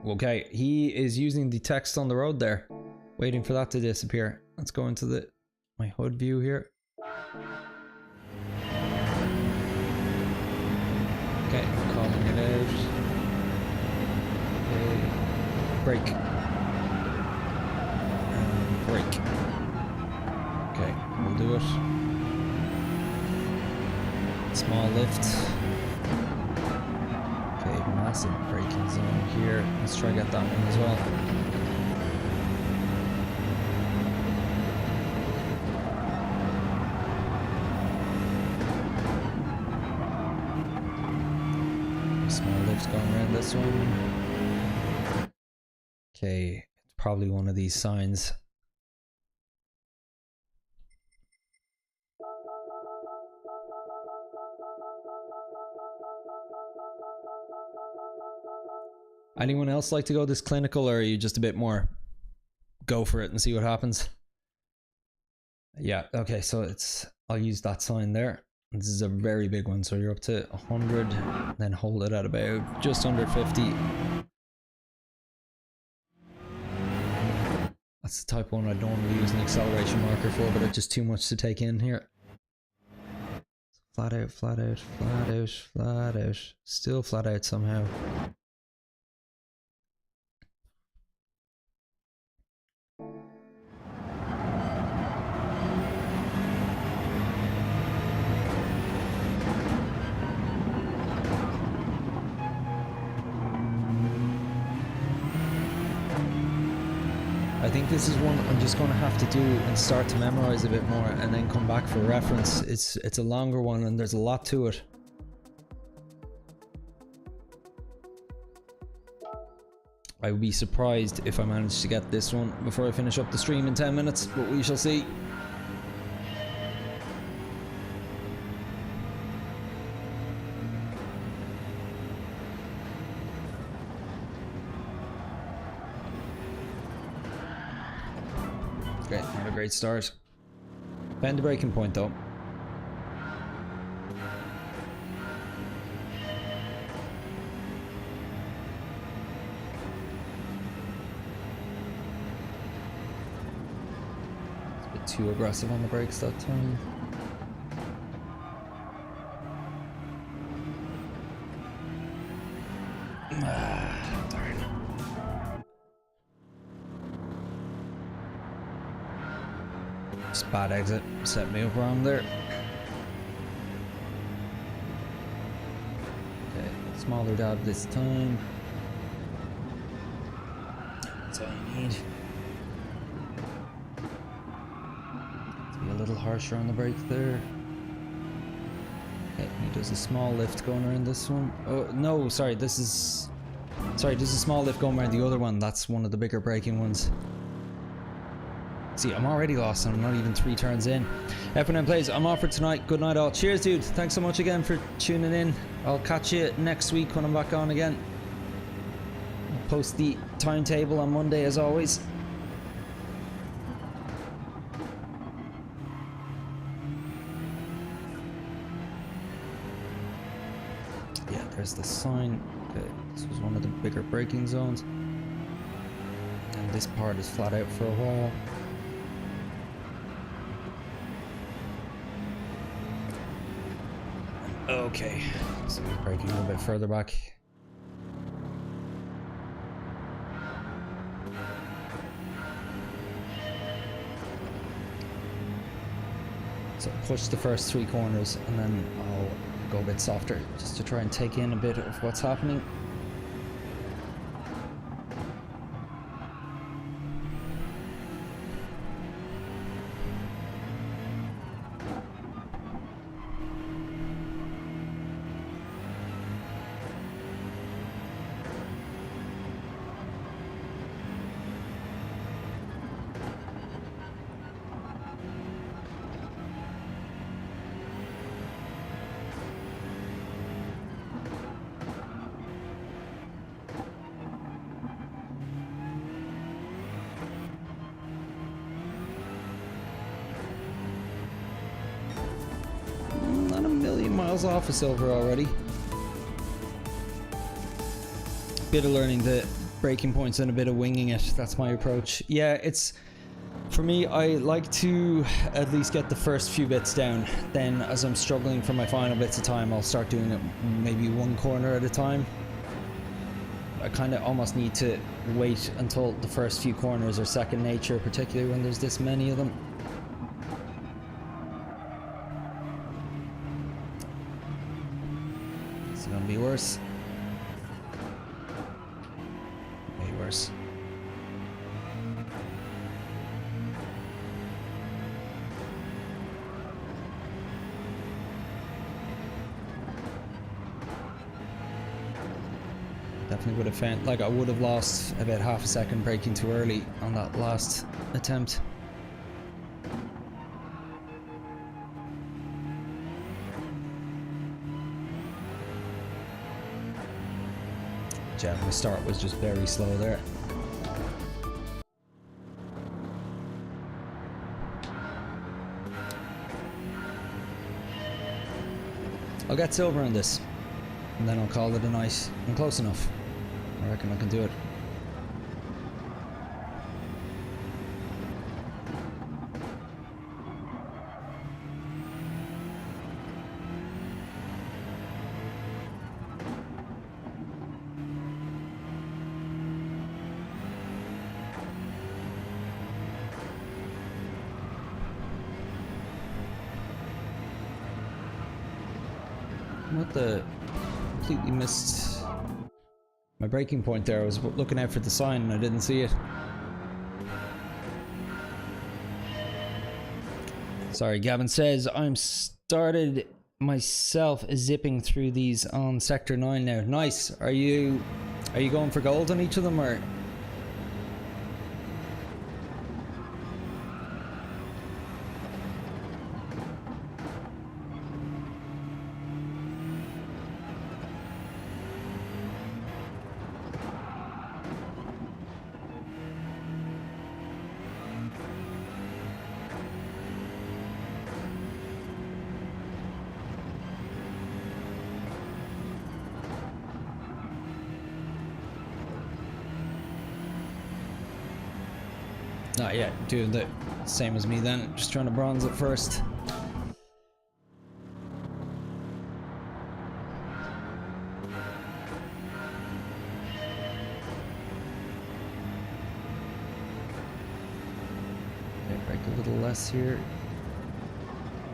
Okay, he is using the text on the road there, waiting for that to disappear. Let's go into my hood view here. Okay, calling it out. Brake. And brake. Okay, we'll do it. Small lift. Okay, massive braking zone here. Let's try to get that one as well. Small lifts going around this one. Okay, it's probably one of these signs. Anyone else like to go this clinical, or are you just a bit more go for it and see what happens? Yeah, okay, so I'll use that sign there. This is a very big one, so you're up to 100, then hold it at about just under 50. That's the type of one I normally use an acceleration marker for, but it's just too much to take in here. Flat out, flat out, flat out, flat out. Still flat out somehow. I think this is one I'm just going to have to do and start to memorize a bit more and then come back for reference. It's a longer one and there's a lot to it. I would be surprised if I manage to get this one before I finish up the stream in 10 minutes, but we shall see. Great, not a great start. Find the braking point though. too aggressive on the brakes that time. Ah, darn. Just bad exit, set me up wrong there. Okay, smaller dab this time. That's all you need. To be a little harsher on the brakes there. Okay, he does a small lift going around this one. Oh, no, sorry, this is... Sorry, there's a small lift going around the other one. That's one of the bigger braking ones. See, I'm already lost and I'm not even 3 turns in. F1M Plays, I'm off for tonight. Good night all. Cheers, dude. Thanks so much again for tuning in. I'll catch you next week when I'm back on again. I'll post the timetable on Monday as always. Yeah, there's the sign. Okay, this was one of the bigger braking zones. And this part is flat out for a while. Okay, so he's braking a little bit further back. So push the first 3 corners and then I'll go a bit softer just to try and take in a bit of what's happening. Not a million miles off of silver already. Bit of learning the braking points and a bit of winging it. That's my approach. Yeah, it's... For me, I like to at least get the first few bits down. Then as I'm struggling for my final bits of time, I'll start doing it maybe 1 corner at a time. I kind of almost need to wait until the first few corners are second nature, particularly when there's this many of them. It's gonna be worse. Way worse. Definitely would have found, like, I would have lost about half a second braking too early on that last attempt. Yeah, my start was just very slow there. I'll get silver on this, and then I'll call it a night. I'm close enough. I reckon I can do it. What the... Completely missed my braking point there. I was looking out for the sign and I didn't see it. Sorry, Gavin says, I'm started myself zipping through these on Sector 9 now. Nice. Are you going for gold on each of them, or...? Not yet. Doing the same as me then. Just trying to bronze it first. Okay, brake a little less here.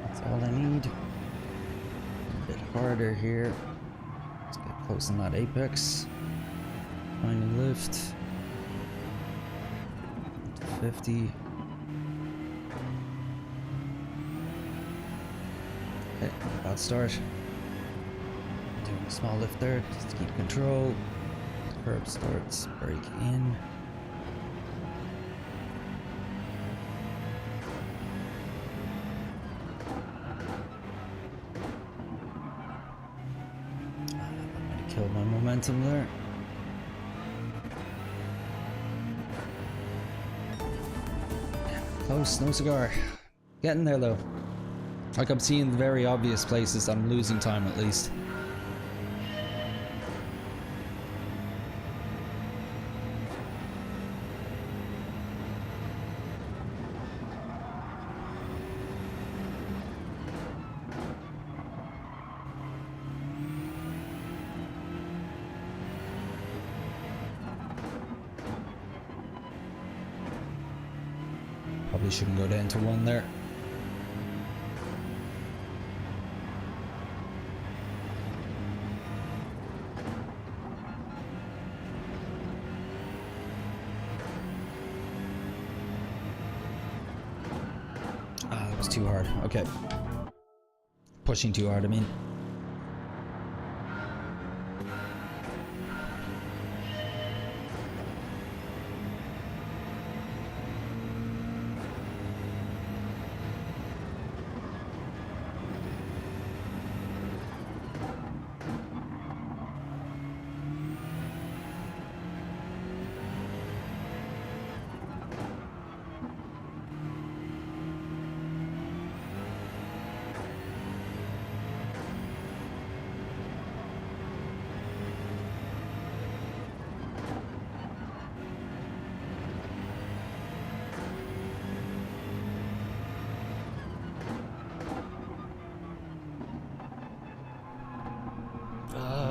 That's all I need. A bit harder here. Let's get close on that apex. Final lift. 50. Okay, bad start. Doing a small lift there just to keep control. Curb starts, brake in. That might have killed my momentum there. Close, no cigar. Getting there though. Like I'm seeing the very obvious places that I'm losing time at least. Probably shouldn't go down to 1 there. Ah, that was too hard. Okay. Pushing too hard, I mean.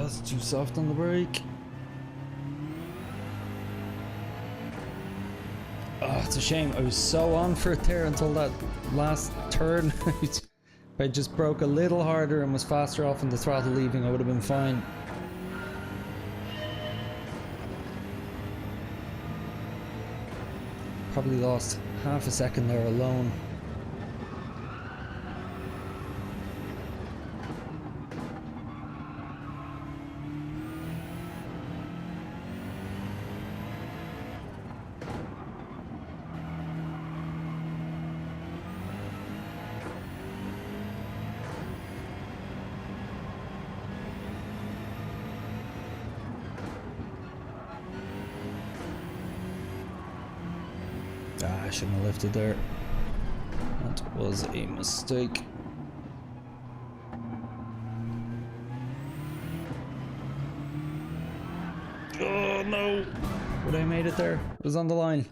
That's too soft on the brake. Oh, it's a shame. I was so on for it there until that last turn. If I just broke a little harder and was faster off in the throttle leaving, I would have been fine. Probably lost half a second there alone. Ah, I shouldn't have lifted there. That was a mistake. Oh no! Would I have made it there? It was on the line.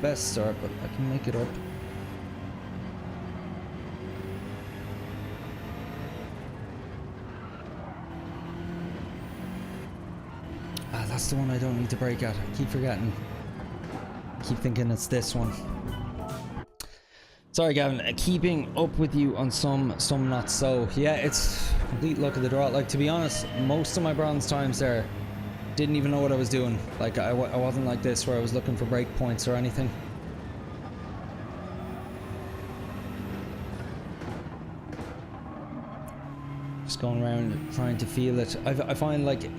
Best start, but I can make it up. Ah, that's the one I don't need to brake at. I keep forgetting. I keep thinking it's this one. Sorry, Gavin. Keeping up with you on some not so. Yeah, it's complete luck of the draw. Like, to be honest, most of my bronze times there, didn't even know what I was doing. Like, I wasn't like this where I was looking for break points or anything. Just going around trying to feel it. I find, like,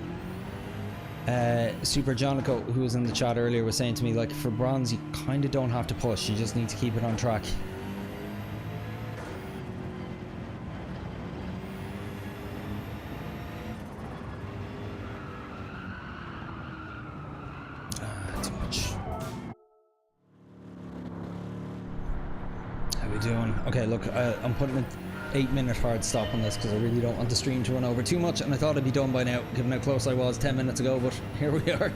Super Jonico, who was in the chat earlier, was saying to me, like, for bronze you kind of don't have to push, you just need to keep it on track. Too much. How we doing? Okay, look, I'm putting an 8-minute hard stop on this because I really don't want the stream to run over too much, and I thought I'd be done by now given how close I was 10 minutes ago, but here we are.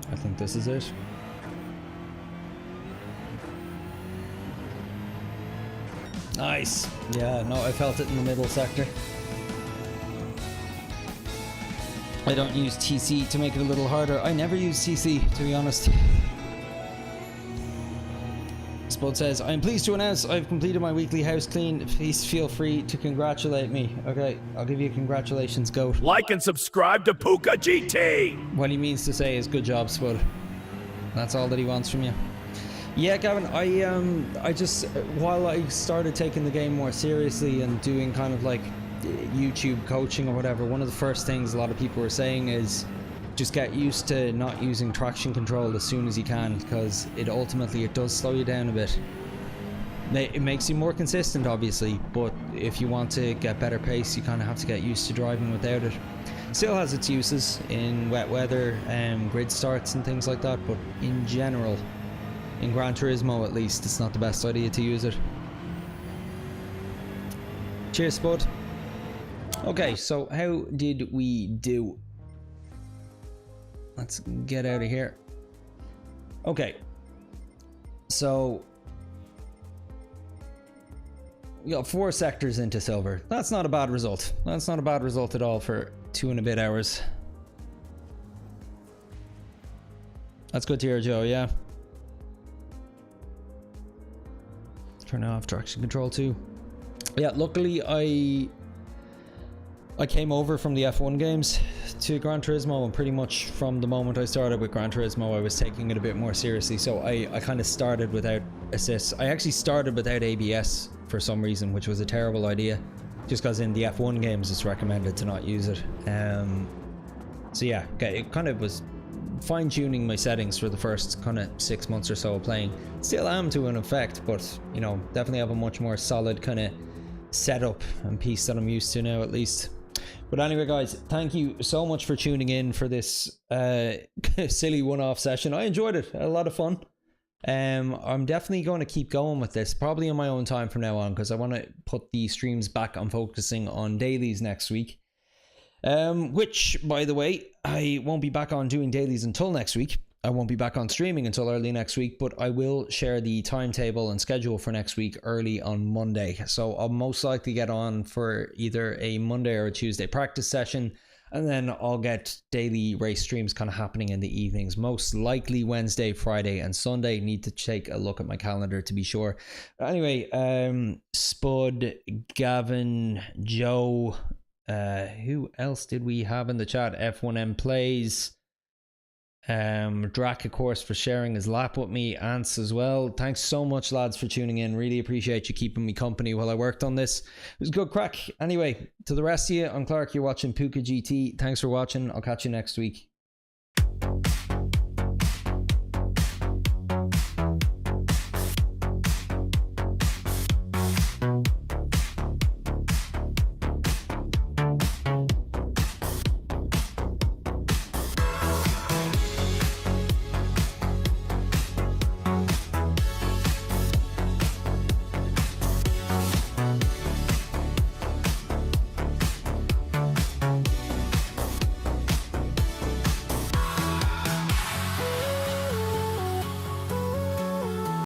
I think this is it. Nice. Yeah, no, I felt it in the middle sector. I don't use TC to make it a little harder. I never use TC, to be honest. Spud says, I am pleased to announce I've completed my weekly house clean. Please feel free to congratulate me. Okay, I'll give you congratulations, goat. Like and subscribe to Puka GT. What he means to say is good job, Spud. That's all that he wants from you. Yeah, Gavin, I just, while I started taking the game more seriously and doing kind of like YouTube coaching or whatever, one of the first things a lot of people were saying is just get used to not using traction control as soon as you can, because it does slow you down a bit. It makes you more consistent, obviously, but if you want to get better pace, you kind of have to get used to driving without it. Still has its uses in wet weather, grid starts and things like that, but in general, in Gran Turismo at least, it's not the best idea to use it. Cheers, Spud. Okay, so how did we do? Let's get out of here. Okay, so we got 4 sectors into silver. That's not a bad result. That's not a bad result at all for 2 and a bit hours. That's good to hear, Joe. Yeah. Turn off traction control too. Yeah, luckily I came over from the F1 games to Gran Turismo, and pretty much from the moment I started with Gran Turismo I was taking it a bit more seriously, so I kind of started without assists. I actually started without ABS for some reason, which was a terrible idea, just because in the F1 games it's recommended to not use it. So yeah, okay, it kind of was fine-tuning my settings for the first kind of 6 months or so of playing. Still am to an effect, but you know, definitely have a much more solid kind of setup and piece that I'm used to now, at least. But anyway, guys, thank you so much for tuning in for this silly one-off session. I enjoyed it. A lot of fun. I'm definitely going to keep going with this, probably on my own time from now on, because I want to put the streams back on focusing on dailies next week. Which, by the way, I won't be back on doing dailies until next week. I won't be back on streaming until early next week, but I will share the timetable and schedule for next week early on Monday. So I'll most likely get on for either a Monday or a Tuesday practice session, and then I'll get daily race streams kind of happening in the evenings, most likely Wednesday, Friday, and Sunday. Need to take a look at my calendar to be sure. But anyway, Spud, Gavin, Joe, who else did we have in the chat? F1M Plays, Drac, of course, for sharing his lap with me, Ants as well. Thanks so much, lads, for tuning in. Really appreciate you keeping me company while I worked on this. It was good crack. Anyway, to the rest of you, I'm Clark, you're watching Puka GT. Thanks for watching. I'll catch you next week.